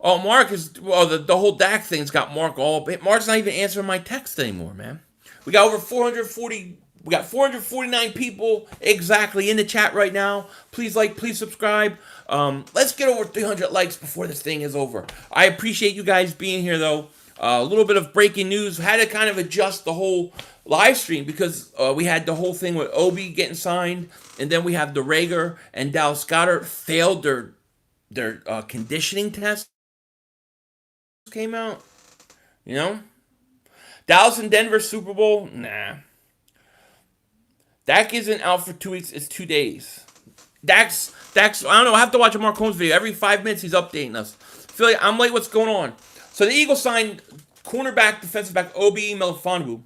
Oh, Mark is, well, the whole Dak thing's got Mark all, Mark's not even answering my text anymore, man. We got over 449 people exactly in the chat right now. Please like, please subscribe. Let's get over 300 likes before this thing is over. I appreciate you guys being here, though. A little bit of breaking news. Had to kind of adjust the whole live stream because we had the whole thing with Obi getting signed, and then we have the Reagor and Dallas Goedert failed their conditioning test. Came out, Dallas and Denver Super Bowl, nah. Dak isn't out for 2 weeks, it's 2 days. Dak's, I don't know, I have to watch a Mark Holmes video. Every 5 minutes he's updating us. Feel like I'm like, what's going on? So the Eagles signed cornerback, defensive back Obi Melifonwu.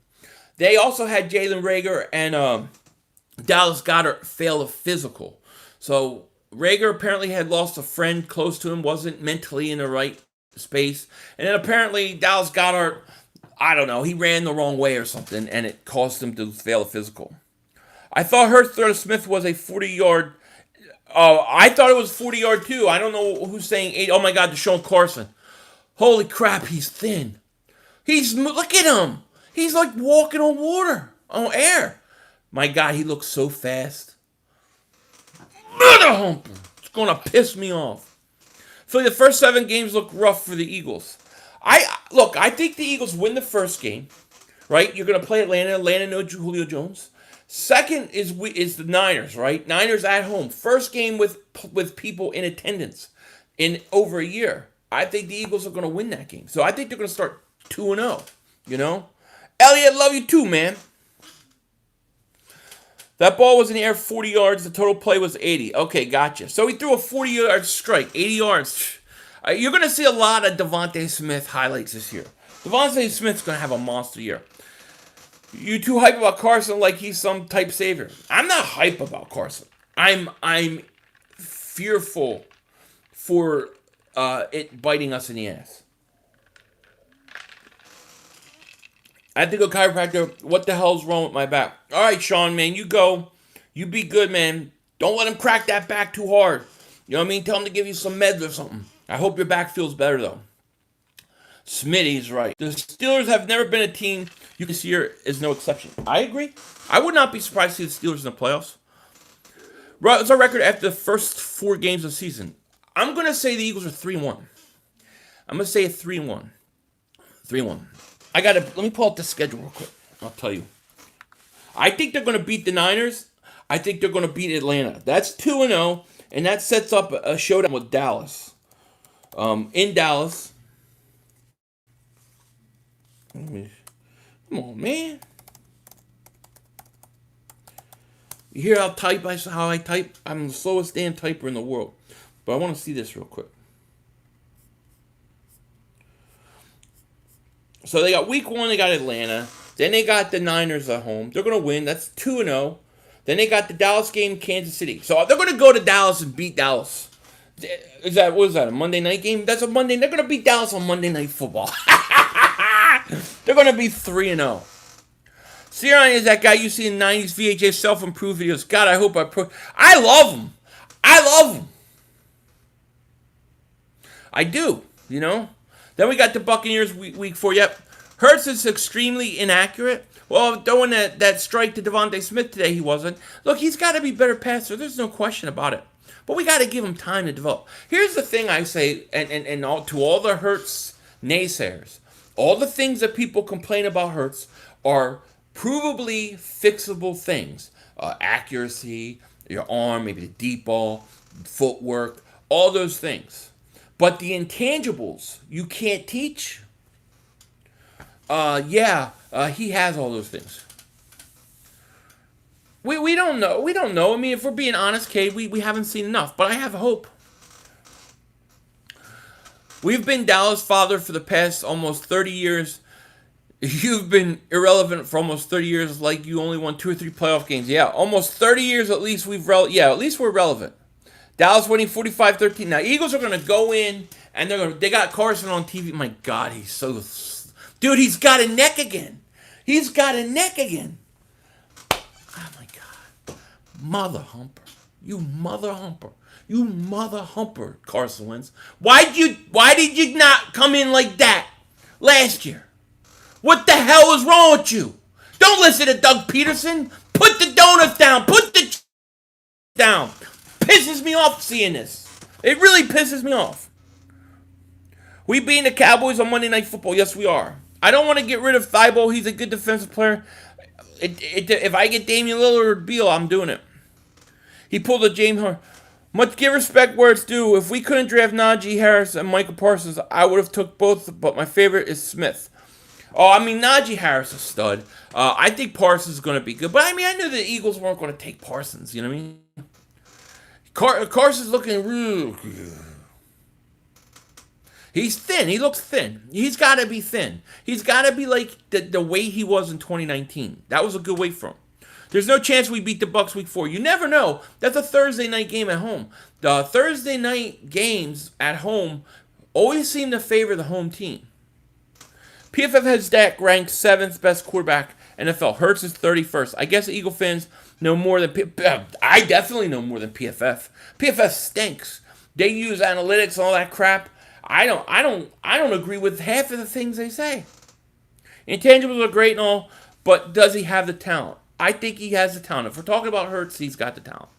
They also had Jalen Reagor and Dallas Goedert fail a physical. So Reagor apparently had lost a friend close to him, wasn't mentally in the right space. And then apparently Dallas Goedert, I don't know, he ran the wrong way or something, and it caused him to fail a physical. I thought Hurts throw to Smith was a 40-yard. I thought it was 40-yard too. I don't know who's saying 8. Oh my God, Deshaun Carson. Holy crap, he's thin. Look at him. He's like walking on water, on air. My God, he looks so fast. Mother humper. It's gonna piss me off. So the first 7 games look rough for the Eagles. I think the Eagles win the first game, right? You're going to play Atlanta. Atlanta, no Julio Jones. Second is the Niners, right? Niners at home. First game with people in attendance in over a year. I think the Eagles are going to win that game. So I think they're going to start 2-0, Elliot, love you too, man. That ball was in the air 40 yards. The total play was 80. Okay, gotcha. So he threw a 40-yard strike, 80 yards. You're going to see a lot of DeVonta Smith highlights this year. DeVonta Smith's going to have a monster year. You too hype about Carson like he's some type savior. I'm not hype about Carson. I'm fearful for it biting us in the ass. I have to go chiropractor. What the hell's wrong with my back? All right, Sean, man, you go. You be good, man. Don't let him crack that back too hard. You know what I mean? Tell him to give you some meds or something. I hope your back feels better, though. Smitty's right. The Steelers have never been a team. This year is no exception. I agree. I would not be surprised to see the Steelers in the playoffs. What's our record after the first 4 games of the season? I'm going to say the Eagles are 3-1. I'm going to say a 3-1. 3-1. Let me pull out the schedule real quick. I'll tell you. I think they're going to beat the Niners. I think they're going to beat Atlanta. That's 2-0, and that sets up a showdown with Dallas. In Dallas. Come on, man. You hear how I type? I'm the slowest damn typer in the world. But I want to see this real quick. So they got week 1, they got Atlanta. Then they got the Niners at home. They're going to win. That's 2-0. Then they got the Dallas game, Kansas City. So they're going to go to Dallas and beat Dallas. What is that, a Monday night game? That's a Monday. They're going to beat Dallas on Monday Night Football. They're going to be 3-0. Sirianni is that guy you see in 90s VHS self-improved videos. God, I hope I love him. I love him. I do, Then we got the Buccaneers week 4. Yep. Hurts is extremely inaccurate. Well, throwing that strike to DeVonta Smith today, he wasn't. Look, he's got to be better passer. There's no question about it. But we got to give him time to develop. Here's the thing I say, and to all the Hurts naysayers, all the things that people complain about Hurts are provably fixable things. Accuracy, your arm, maybe the deep ball, footwork, all those things. But the intangibles you can't teach. He has all those things. We don't know. We don't know. I mean, if we're being honest, Cade, we haven't seen enough. But I have hope. We've been Dallas fodder for the past almost 30 years. You've been irrelevant for almost 30 years, like you only won 2 or 3 playoff games. Yeah, almost 30 years at least at least we're relevant. Dallas winning 45-13. Now, Eagles are going to go in, and they got Carson on TV. My God, he's so... Dude, he's got a neck again. He's got a neck again. Oh, my God. Mother humper. You mother humper. You mother humper, Carson Wentz. Why did you not come in like that last year? What the hell is wrong with you? Don't listen to Doug Peterson. Put the donuts down. Put the down. Pisses me off seeing this. It really pisses me off. We beating the Cowboys on Monday Night Football. Yes, we are. I don't want to get rid of Thibault. He's a good defensive player. If I get Damian Lillard or Beal, I'm doing it. He pulled a James Harden. Much give respect where it's due. If we couldn't draft Najee Harris and Michael Parsons, I would have took both, but my favorite is Smith. Oh, I mean, Najee Harris is a stud. I think Parsons is going to be good. But, I mean, I knew the Eagles weren't going to take Parsons. You know what I mean? Carson's looking real good. He's thin. He looks thin. He's got to be thin. He's got to be like the weight he was in 2019. That was a good weight for him. There's no chance we beat the Bucs week 4. You never know. That's a Thursday night game at home. The Thursday night games at home always seem to favor the home team. PFF has Dak ranked 7th best quarterback in NFL. Hurts is 31st. I guess Eagle fans know more than I definitely know more than PFF. PFF stinks. They use analytics and all that crap. I don't agree with half of the things they say. Intangibles are great and all, but does he have the talent? I think he has the talent. If we're talking about Hurts, he's got the talent.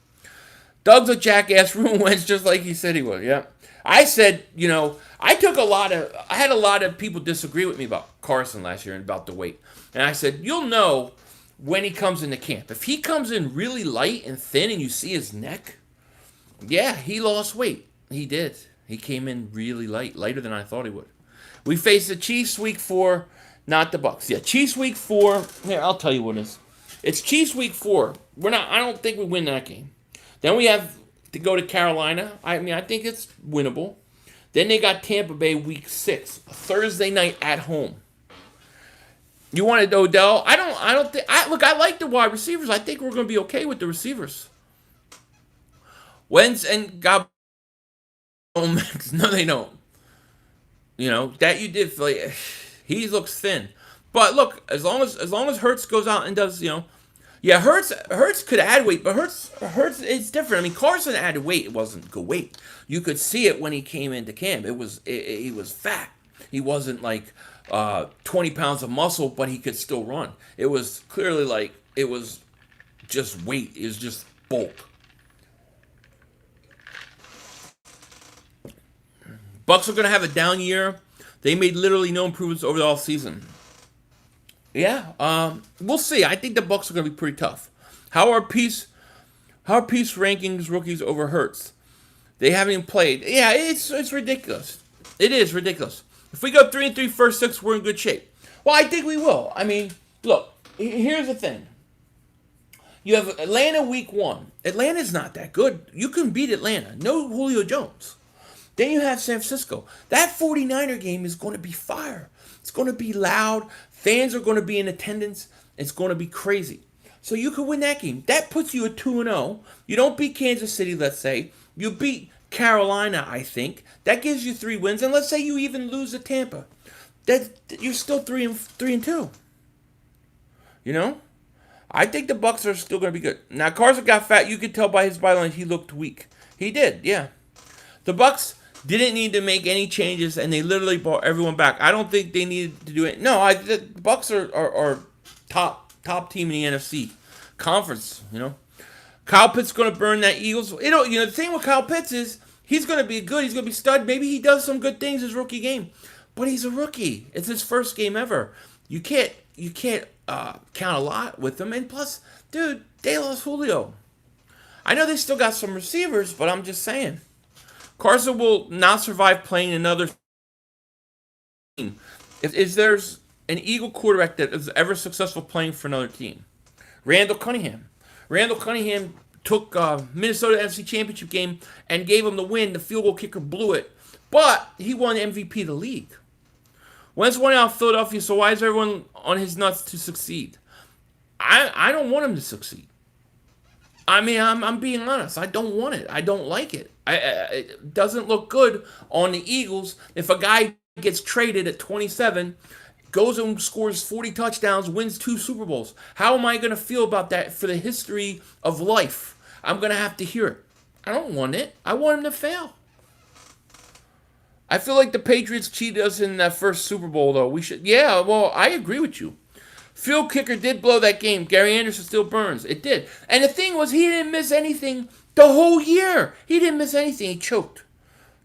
Doug's a jackass. Ruben Wentz just like he said he would. Yeah. I said, I had a lot of people disagree with me about Carson last year and about the weight. And I said, you'll know when he comes into camp. If he comes in really light and thin and you see his neck, yeah, he lost weight. He did. He came in really light, lighter than I thought he would. We face the Chiefs week 4, not the Bucs. Yeah, Chiefs week 4. Here, I'll tell you what it is. It's Chiefs week 4. I don't think we win that game. Then we have to go to Carolina. I mean, I think it's winnable. Then they got Tampa Bay week 6, Thursday night at home. You wanted Odell? I don't think. I like the wide receivers. I think we're going to be okay with the receivers. Wentz and God. No, they don't. That you did. He looks thin. But look, as long as Hurts goes out and does, yeah, Hurts could add weight, but Hurts it's different. I mean, Carson added weight; it wasn't good weight. You could see it when he came into camp. He was fat. He wasn't like 20 pounds of muscle, but he could still run. It was clearly it was just weight. It was just bulk. Bucs are going to have a down year. They made literally no improvements over the offseason. Yeah, we'll see. I think the Bucs are going to be pretty tough. How are Peace rankings rookies over Hurts? They haven't even played. Yeah, it's ridiculous. It is ridiculous. If we go 3-3 first 6, we're in good shape. Well, I think we will. I mean, look, here's the thing. You have Atlanta week 1. Atlanta's not that good. You can beat Atlanta. No Julio Jones. Then you have San Francisco. That 49er game is going to be fire. It's going to be loud. Fans are going to be in attendance. It's going to be crazy. So you could win that game. That puts you at 2-0. You don't beat Kansas City, let's say. You beat Carolina, I think. That gives you 3 wins. And let's say you even lose to Tampa. You're still 3-2. I think the Bucs are still going to be good. Now, Carson got fat. You could tell by his body language he looked weak. He did, yeah. The Bucs didn't need to make any changes, and they literally brought everyone back. I don't think they needed to do it. No, the Bucs are top team in the NFC conference. Kyle Pitts is going to burn that Eagles. The thing with Kyle Pitts is he's going to be good. He's going to be stud. Maybe he does some good things his rookie game, but he's a rookie. It's his first game ever. You can't count a lot with him. And plus, dude, they lost Julio. I know they still got some receivers, but I'm just saying. Carson will not survive playing another team. If there's an Eagle quarterback that is ever successful playing for another team, Randall Cunningham. Randall Cunningham took Minnesota NFC Championship game and gave him the win. The field goal kicker blew it. But he won MVP of the league. Wentz won out Philadelphia, so why is everyone on his nuts to succeed? I don't want him to succeed. I mean, I'm being honest. I don't want it. I don't like it. It doesn't look good on the Eagles if a guy gets traded at 27, goes and scores 40 touchdowns, wins 2 Super Bowls. How am I going to feel about that for the history of life? I'm going to have to hear it. I don't want it. I want him to fail. I feel like the Patriots cheated us in that first Super Bowl, though. Yeah, well, I agree with you. Field kicker did blow that game. Gary Anderson still burns. It did. And the thing was, he didn't miss anything the whole year. He didn't miss anything. He choked.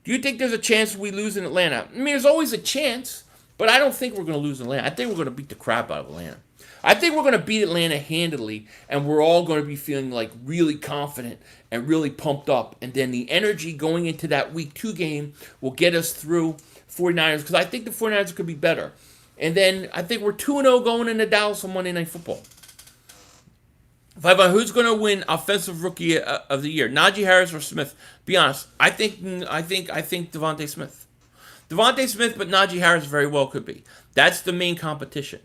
Do you think there's a chance we lose in Atlanta? I mean, there's always a chance, but I don't think we're going to lose in Atlanta. I think we're going to beat the crap out of Atlanta. I think we're going to beat Atlanta handily, and we're all going to be feeling like really confident and really pumped up. And then the energy going into that Week 2 game will get us through 49ers, because I think the 49ers could be better. And then I think we're 2-0 going into Dallas on Monday Night Football. Who's going to win Offensive Rookie of the Year? Najee Harris or Smith? Be honest. I think DeVonta Smith. DeVonta Smith, but Najee Harris very well could be. That's the main competition.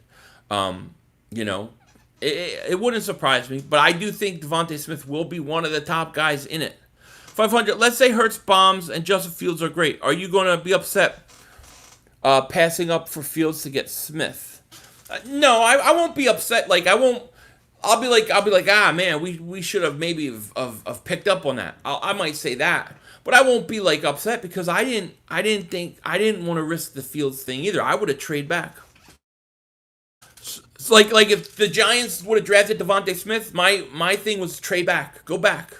It wouldn't surprise me, but I do think DeVonta Smith will be one of the top guys in it. 500. Let's say Hurts bombs and Justin Fields are great. Are you going to be upset passing up for Fields to get Smith? No, I won't be upset. Like I won't. I'll be like, ah, man, we should have maybe have picked up on that. I might say that, but I won't be like upset because I didn't want to risk the Fields thing either. I would have traded back. It's like if the Giants would have drafted DeVonta Smith, my thing was trade back, go back.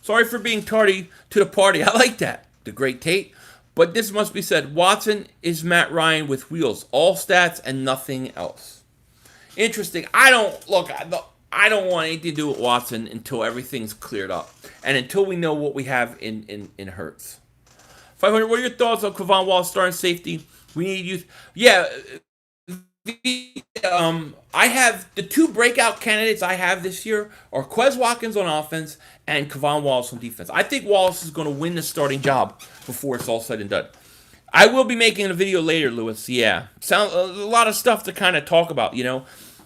Sorry for being tardy to the party. I like that. The great Tate. But this must be said. Watson is Matt Ryan with wheels. All stats and nothing else. Interesting. I don't want anything to do with Watson until everything's cleared up. And until we know what we have in Hurts. 500, what are your thoughts on Kevon Wallace starting safety? We need youth. Yeah. I have the 2 breakout candidates I have this year are Quez Watkins on offense and Kevon Wallace on defense. I think Wallace is going to win the starting job before it's all said and done. I will be making a video later, Lewis. Yeah, a lot of stuff to kind of talk about.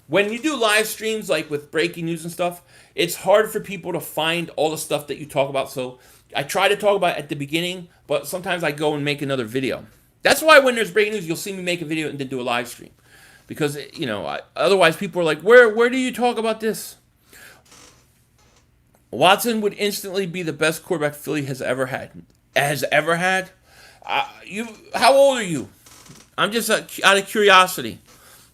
When you do live streams like with breaking news and stuff, it's hard for people to find all the stuff that you talk about. So I try to talk about it at the beginning, but sometimes I go and make another video. That's why when there's breaking news, you'll see me make a video and then do a live stream. Because, otherwise people are like, where do you talk about this? Watson would instantly be the best quarterback Philly has ever had. How old are you? I'm just out of curiosity.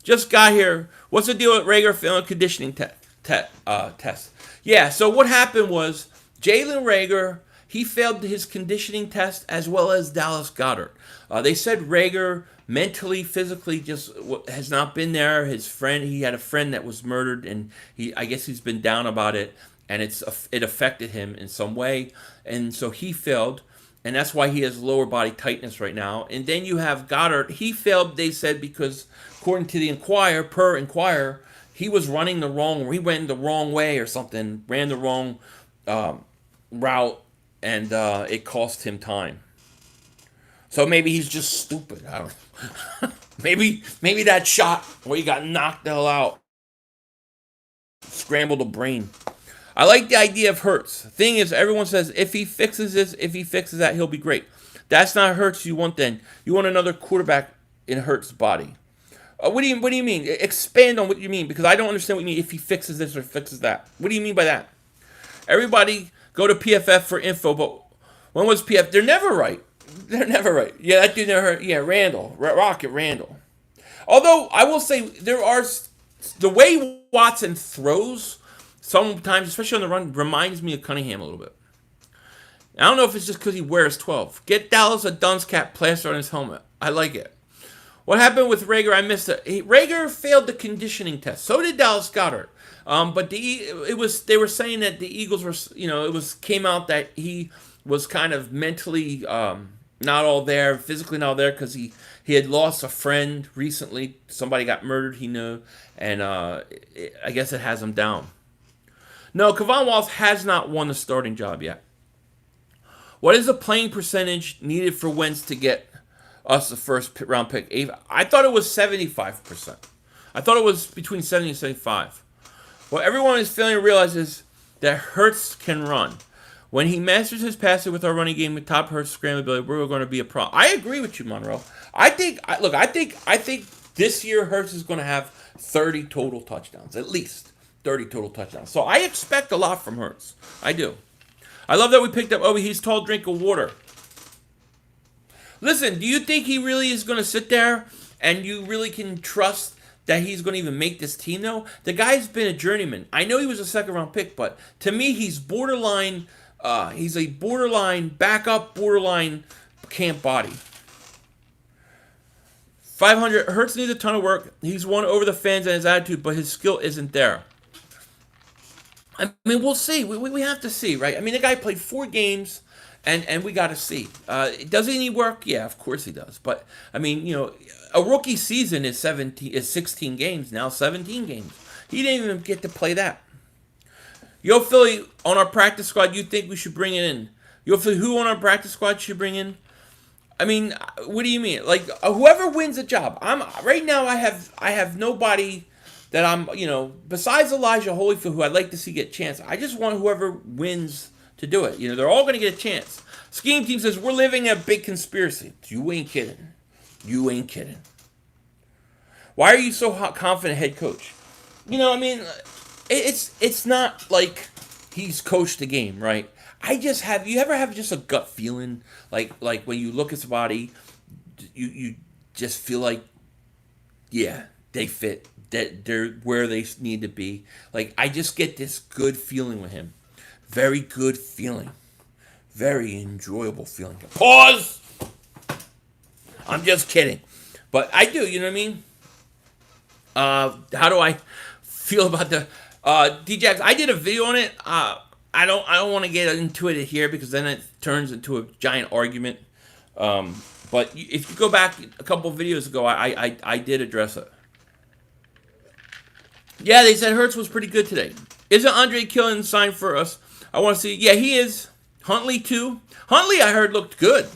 Just got here. What's the deal with Reagor failing conditioning test? Yeah, so what happened was Jalen Reagor, he failed his conditioning test as well as Dallas Goedert. They said Reagor mentally, physically, just has not been there. He had a friend that was murdered, and I guess he's been down about it, and it affected him in some way, and so he failed, and that's why he has lower body tightness right now. And then you have Goddard. He failed, they said, because according to the Inquirer, he was running he went the wrong way or something, ran the wrong route, and it cost him time. So maybe he's just stupid. I don't know. maybe that shot where he got knocked the hell out scrambled the brain. I like the idea of Hurts. The thing is, everyone says if he fixes this, if he fixes that, he'll be great. That's not Hurts you want then. You want another quarterback in Hurts' body. What do you mean? Expand on what you mean, because I don't understand what you mean if he fixes this or fixes that. What do you mean by that? Everybody go to PFF for info, but when was PFF? They're never right. Yeah, that dude never heard. Yeah, Rocket Randall. Although, I will say, the way Watson throws, sometimes, especially on the run, reminds me of Cunningham a little bit. I don't know if it's just because he wears 12. Get Dallas a dunce cap plastered on his helmet. I like it. What happened with Reagor? I missed it. Reagor failed the conditioning test. So did Dallas Goedert. But they were saying that the Eagles were, came out that he was kind of mentally not all there, physically not all there, because he had lost a friend recently. Somebody got murdered, he knew, and I guess it has him down. No, Kevon Wallace has not won the starting job yet. What is the playing percentage needed for Wentz to get us the first round pick? I thought it was 75%. I thought it was between 70 and 75. What everyone is failing to realize is that Hurts can run. When he masters his passing with our running game with top Hurts scramblability, we're going to be a problem. I agree with you, Monroe. I think this year Hurts is going to have 30 total touchdowns, at least 30 total touchdowns. So I expect a lot from Hurts. I do. I love that we picked up Obi. He's tall, drink of water. Listen, do you think he really is going to sit there and you really can trust that he's going to even make this team, though? The guy's been a journeyman. I know he was a second-round pick, but to me, he's borderline. He's a borderline backup, borderline camp body. 500. Hurts needs a ton of work. He's won over the fans and his attitude, but his skill isn't there. I mean, we'll see. We have to see, right? I mean, the guy played 4 games, and we got to see. Does he work? Yeah, of course he does. But, I mean, a rookie season is 16 games now, 17 games. He didn't even get to play that. Yo, Philly, on our practice squad, you think we should bring it in? Yo, Philly, who on our practice squad should bring in? I mean, what do you mean? Like, whoever wins the job. Right now, I have nobody that I'm, besides Elijah Holyfield, who I'd like to see get a chance. I just want whoever wins to do it. They're all going to get a chance. Scheme Team says, we're living in a big conspiracy. You ain't kidding. You ain't kidding. Why are you so confident, head coach? It's not like he's coached the game, right? You ever have just a gut feeling? Like when you look at somebody, you just feel like, yeah, they fit. That they're where they need to be. Like, I just get this good feeling with him. Very good feeling. Very enjoyable feeling. Pause! I'm just kidding. But I do, you know what I mean? How do I feel about the D-Jax? I did a video on it. I don't want to get into it here because then it turns into a giant argument. But if you go back a couple videos ago, I did address it. Yeah, they said Hurts was pretty good today. Isn't Andre Killen signed for us? I want to see. Yeah, he is. Huntley, too. Huntley, I heard, looked good.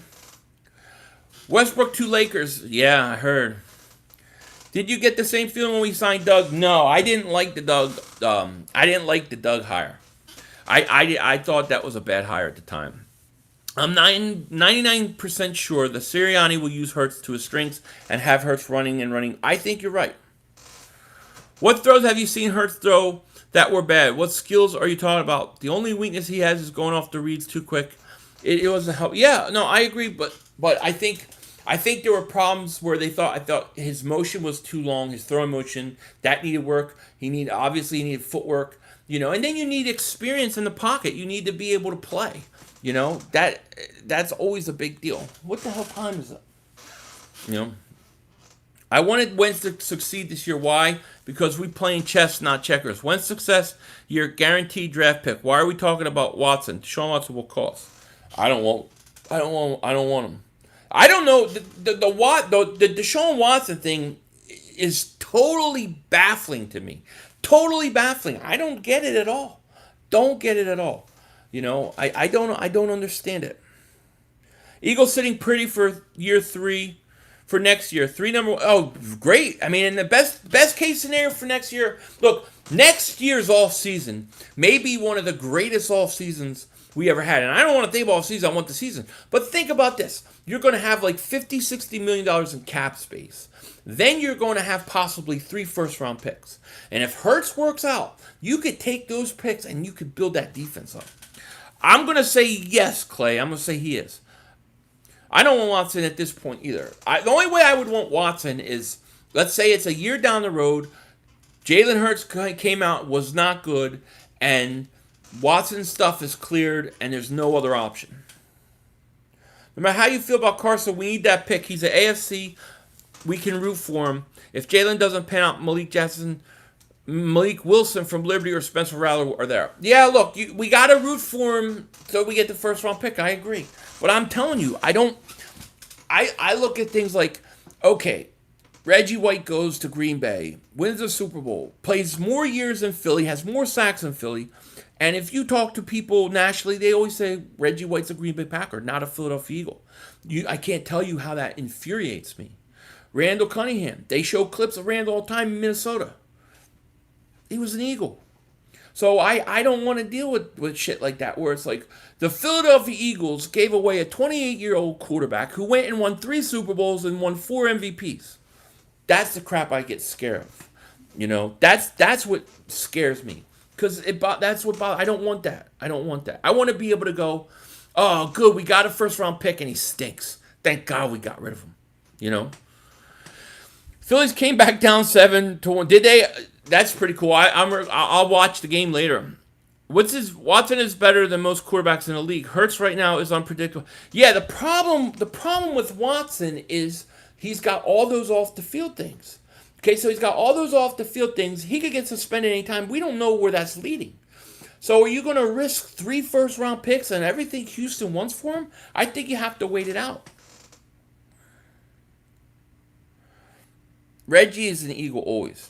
Westbrook to Lakers. Yeah, I heard. Did you get the same feeling when we signed Doug? No, I didn't like the Doug. I didn't like the Doug hire. I thought that was a bad hire at the time. I'm 99% sure that Sirianni will use Hurts to his strengths and have Hurts running. I think you're right. What throws have you seen Hurts throw that were bad? What skills are you talking about? The only weakness he has is going off the reads too quick. It wasn't help. Yeah, no, I agree, but I think there were problems where I thought his motion was too long, his throwing motion, that needed work. He needed footwork, and then you need experience in the pocket. You need to be able to play. That's always a big deal. What the hell time is it? I wanted Wentz to succeed this year. Why? Because we playing chess, not checkers. Wentz success, you're guaranteed draft pick. Why are we talking about Watson? Deshaun Watson will cost. I don't want him. I don't know. The Deshaun Watson thing is totally baffling to me. Totally baffling. I don't get it at all. Don't get it at all. I don't understand it. Eagles sitting pretty for year 3. For next year, 3 number 1. Oh, great. I mean, in the best case scenario for next year, look, next year's off season may be one of the greatest off seasons we ever had. And I don't want to think about off season, I want the season. But think about this. You're going to have like $50-60 million in cap space. Then you're going to have possibly 3 first-round picks. And if Hurts works out, you could take those picks and you could build that defense up. I'm going to say yes, Clay. I'm going to say he is. I don't want Watson at this point either. The only way I would want Watson is, let's say it's a year down the road, Jalen Hurts came out, was not good, and Watson's stuff is cleared, and there's no other option. No matter how you feel about Carson, we need that pick. He's an AFC. We can root for him. If Jalen doesn't pan out, Malik Wilson from Liberty or Spencer Rattler are there. Yeah, look, we got to root for him so we get the first-round pick. I agree. But I'm telling you, I look at things like, okay, Reggie White goes to Green Bay, wins the Super Bowl, plays more years than Philly, has more sacks than Philly. And if you talk to people nationally, they always say Reggie White's a Green Bay Packer, not a Philadelphia Eagle. I can't tell you how that infuriates me. Randall Cunningham, they show clips of Randall all the time in Minnesota. He was an Eagle. So I don't want to deal with shit like that where it's like the Philadelphia Eagles gave away a 28-year-old quarterback who went and won 3 Super Bowls and won 4 MVPs. That's the crap I get scared of. You know, that's what scares me. Because that's what bothers. I don't want that. I don't want that. I want to be able to go, oh, good, we got a first-round pick and he stinks. Thank God we got rid of him. You know? Phillies came back down 7-1. Did they? That's pretty cool. I'll watch the game later. Watson is better than most quarterbacks in the league. Hurts right now is unpredictable. Yeah, the problem with Watson is he's got all those off the field things. Okay, so he's got all those off the field things. He could get suspended anytime. We don't know where that's leading. So are you going to risk 3 first-round picks and everything Houston wants for him? I think you have to wait it out. Reggie is an Eagle always.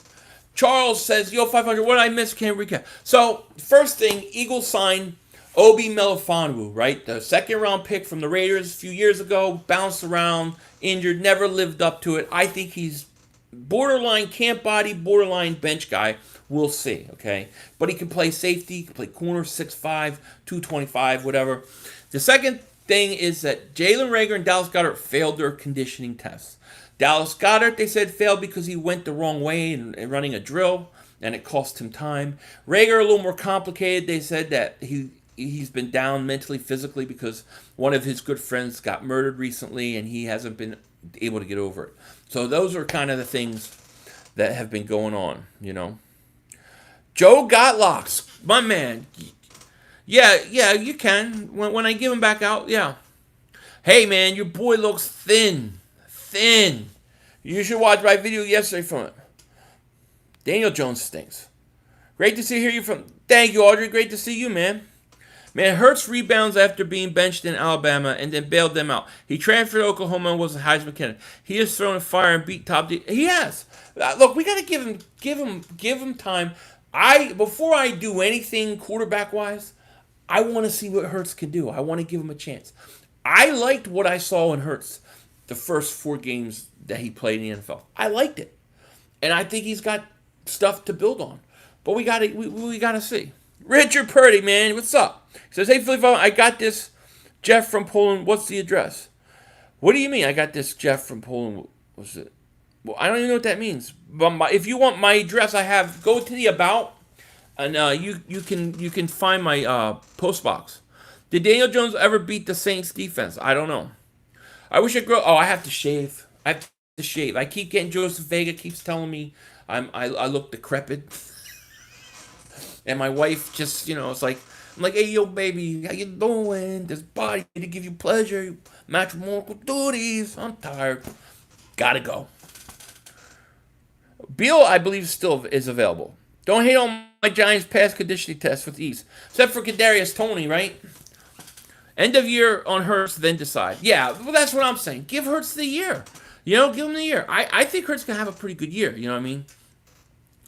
Charles says, yo, 500, what did I miss? Can't recap. So, first thing, Eagles signed Obi Melifonwu, right? The second-round pick from the Raiders a few years ago, bounced around, injured, never lived up to it. I think he's borderline camp body, borderline bench guy. We'll see, okay? But he can play safety, he can play corner, 6'5", 225, whatever. The second thing is that Jalen Reagor and Dallas Goedert failed their conditioning tests. Dallas Goedert, they said, failed because he went the wrong way in running a drill, and it cost him time. Reagor, a little more complicated. They said that he's been down mentally, physically, because one of his good friends got murdered recently, and he hasn't been able to get over it. So those are kind of the things that have been going on, you know. Joe Gottlox, my man. Yeah, you can. When I give him back out, yeah. Hey, man, your boy looks thin. You should watch my video yesterday from it. Daniel Jones stinks. Great to hear you from. Thank you, Audrey. Great to see you, man. Man, Hurts rebounds after being benched in Alabama and then bailed them out. He transferred to Oklahoma and was a Heisman candidate. He has thrown a fire and beat top. He has. Look, we got to give him time. Before I do anything quarterback wise, I want to see what Hurts can do. I want to give him a chance. I liked what I saw in Hurts the first 4 games that he played in the NFL. I liked it. And I think he's got stuff to build on. But we gotta see. Richard Purdy, man, what's up? He says, hey, Philly, I got this Jeff from Poland. What's the address? What do you mean I got this Jeff from Poland? What's it? Well, I don't even know what that means. But if you want my address, go to the About, and you can find my post box. Did Daniel Jones ever beat the Saints defense? I don't know. I wish I grow. Oh, I have to shave. I keep getting Joseph Vega keeps telling me I look decrepit, and my wife just it's like I'm like, hey yo baby, how you doing? This body to give you pleasure, matrimonial duties. I'm tired. Gotta go. Beal, I believe, still is available. Don't hate on my Giants pass conditioning test with ease, except for Kadarius Toney, right? End of year on Hurts, then decide. Yeah, well, that's what I'm saying. Give Hurts the year. Give him the year. I think Hurts can have a pretty good year. You know what I mean?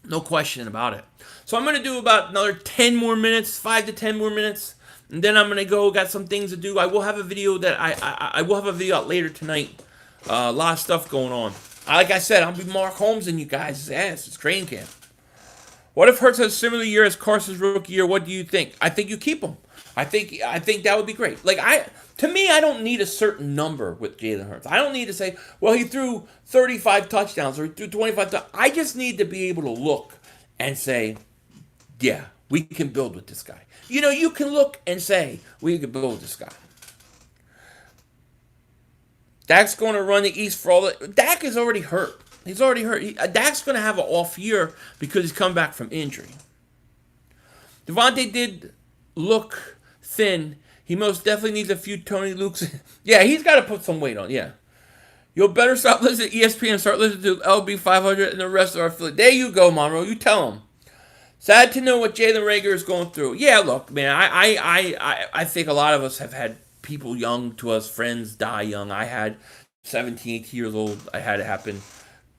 No question about it. So I'm going to do about another 10 more minutes, 5 to 10 more minutes, and then I'm going to go. Got some things to do. I will have a video that I will have a video out later tonight. A lot of stuff going on. Like I said, I'll be Mark Holmes in you guys' ass. It's training camp. What if Hurts has a similar year as Carson's rookie year? What do you think? I think you keep him. I think that would be great. To me, I don't need a certain number with Jalen Hurts. I don't need to say, well, he threw 35 touchdowns or he threw 25 touchdowns. I just need to be able to look and say, yeah, we can build with this guy. You can look and say, we can build with this guy. Dak's going to run the East for all the... Dak is already hurt. He's already hurt. Dak's going to have an off year because he's come back from injury. DeVonta did look thin. He most definitely needs a few Tony Lukes. Yeah, he's got to put some weight on. Yeah. You'll better stop listening to ESPN and start listening to LB 500 and the rest of our affiliate. There you go, Monroe. You tell him. Sad to know what Jalen Reagor is going through. Yeah, look, man, I think a lot of us have had people young to us, friends die young. I had 17, 18 years old. I had it happen.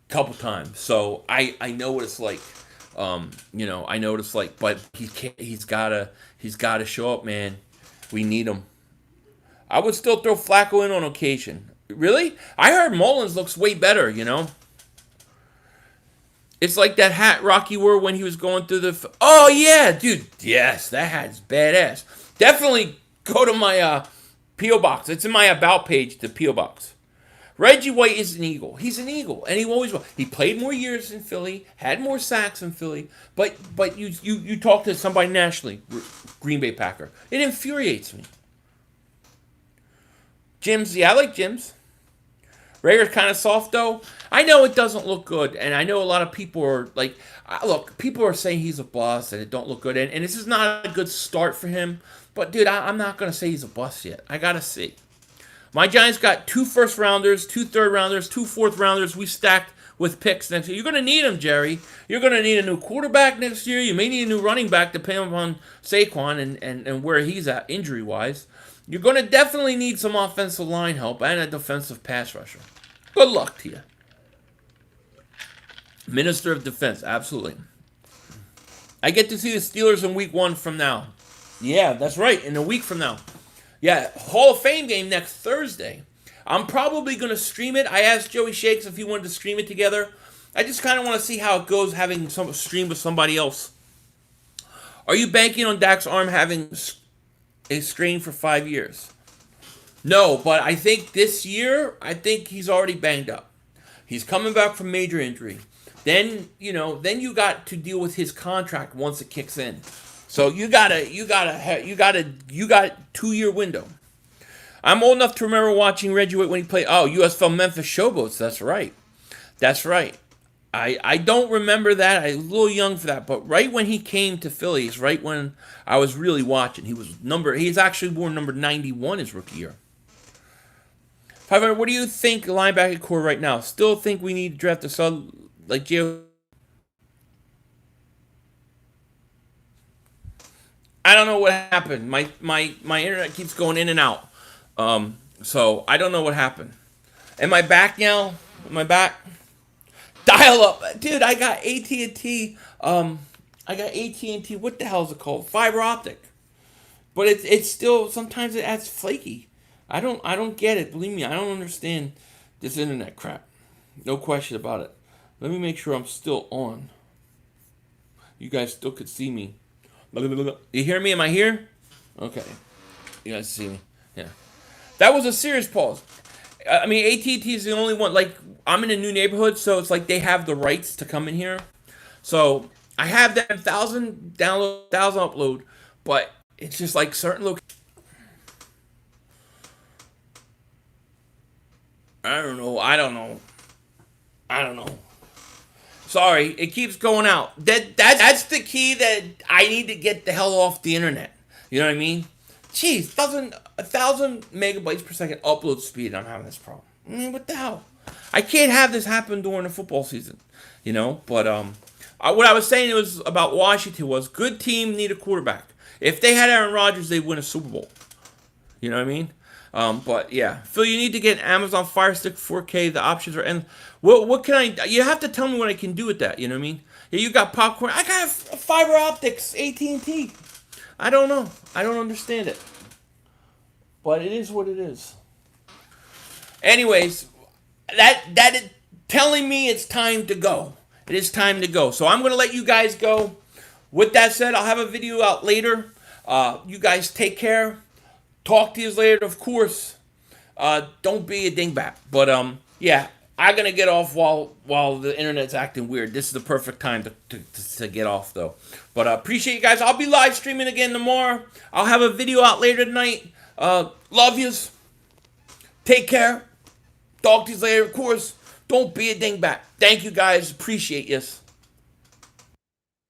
couple times, so I know what it's like. I know what it's like, but he can't. He's gotta show up, man. We need him. I would still throw Flacco in on occasion. Really? I heard Mullins looks way better. It's like that hat Rocky wore when he was going through the. Oh yeah, dude. Yes, that hat's badass. Definitely go to my PO box. It's in my about page. The PO box. Reggie White is an Eagle. He's an Eagle, and he always was. He played more years in Philly, had more sacks in Philly, but you talk to somebody nationally, Green Bay Packer. It infuriates me. Jim's, yeah, I like Jim's. Reagor's kind of soft though. I know it doesn't look good, and I know a lot of people are like, look, people are saying he's a bust and it don't look good, and this is not a good start for him. But dude, I'm not gonna say he's a bust yet. I gotta see. My Giants got 2 first-rounders, 2 third-rounders, 2 fourth-rounders. We stacked with picks next year. You're going to need them, Jerry. You're going to need a new quarterback next year. You may need a new running back, depending on Saquon and where he's at injury-wise. You're going to definitely need some offensive line help and a defensive pass rusher. Good luck to you. Minister of Defense, absolutely. I get to see the Steelers in week 1 from now. Yeah, that's right, in a week from now. Yeah, Hall of Fame game next Thursday. I'm probably going to stream it. I asked Joey Shakes if he wanted to stream it together. I just kind of want to see how it goes having some stream with somebody else. Are you banking on Dak's arm having a strain for 5 years? No, but I think this year, I think he's already banged up. He's coming back from major injury. Then you got to deal with his contract once it kicks in. So you got 2-year window. I'm old enough to remember watching Reggie White when he played. Oh, USFL Memphis Showboats. That's right. I don't remember that. I was a little young for that. But right when he came to Phillies, right when I was really watching, he's actually born number 91 his rookie year. 500. What do you think linebacker core right now? Still think we need to draft a sub like Gio? I don't know what happened. My internet keeps going in and out. So I don't know what happened. Am I back now? Am I back? Dial up, dude. I got AT&T. What the hell is it called? Fiber optic. But it's still sometimes it adds flaky. I don't get it. Believe me, I don't understand this internet crap. No question about it. Let me make sure I'm still on. You guys still could see me. You hear me? Am I here? Okay. You guys see me? Yeah. That was a serious pause. I mean, AT&T is the only one. Like, I'm in a new neighborhood, so it's like they have the rights to come in here. So I have that 1,000 download, 1,000 upload, but it's just like certain locations. I don't know. Sorry, it keeps going out. That's the key that I need to get the hell off the internet. You know what I mean? Jeez, 1,000 megabytes per second upload speed. I'm having this problem. I mean, what the hell? I can't have this happen during the football season. But what I was saying was about Washington was good team need a quarterback. If they had Aaron Rodgers, they'd win a Super Bowl. You know what I mean? But yeah, Phil, you need to get an Amazon Fire Stick 4K. The options are endless. What can I? You have to tell me what I can do with that. You know what I mean? Yeah, you got popcorn. I got fiber optics, AT&T. I don't know. I don't understand it. But it is what it is. Anyways, that is telling me it's time to go. It is time to go. So I'm going to let you guys go. With that said, I'll have a video out later. You guys take care. Talk to you later, of course. Don't be a dingbat. But yeah, I'm gonna get off while the internet's acting weird. This is the perfect time to get off, though. But appreciate you guys. I'll be live streaming again tomorrow. I'll have a video out later tonight. Love yous. Take care. Talk to you later, of course. Don't be a dingbat. Thank you guys. Appreciate yous.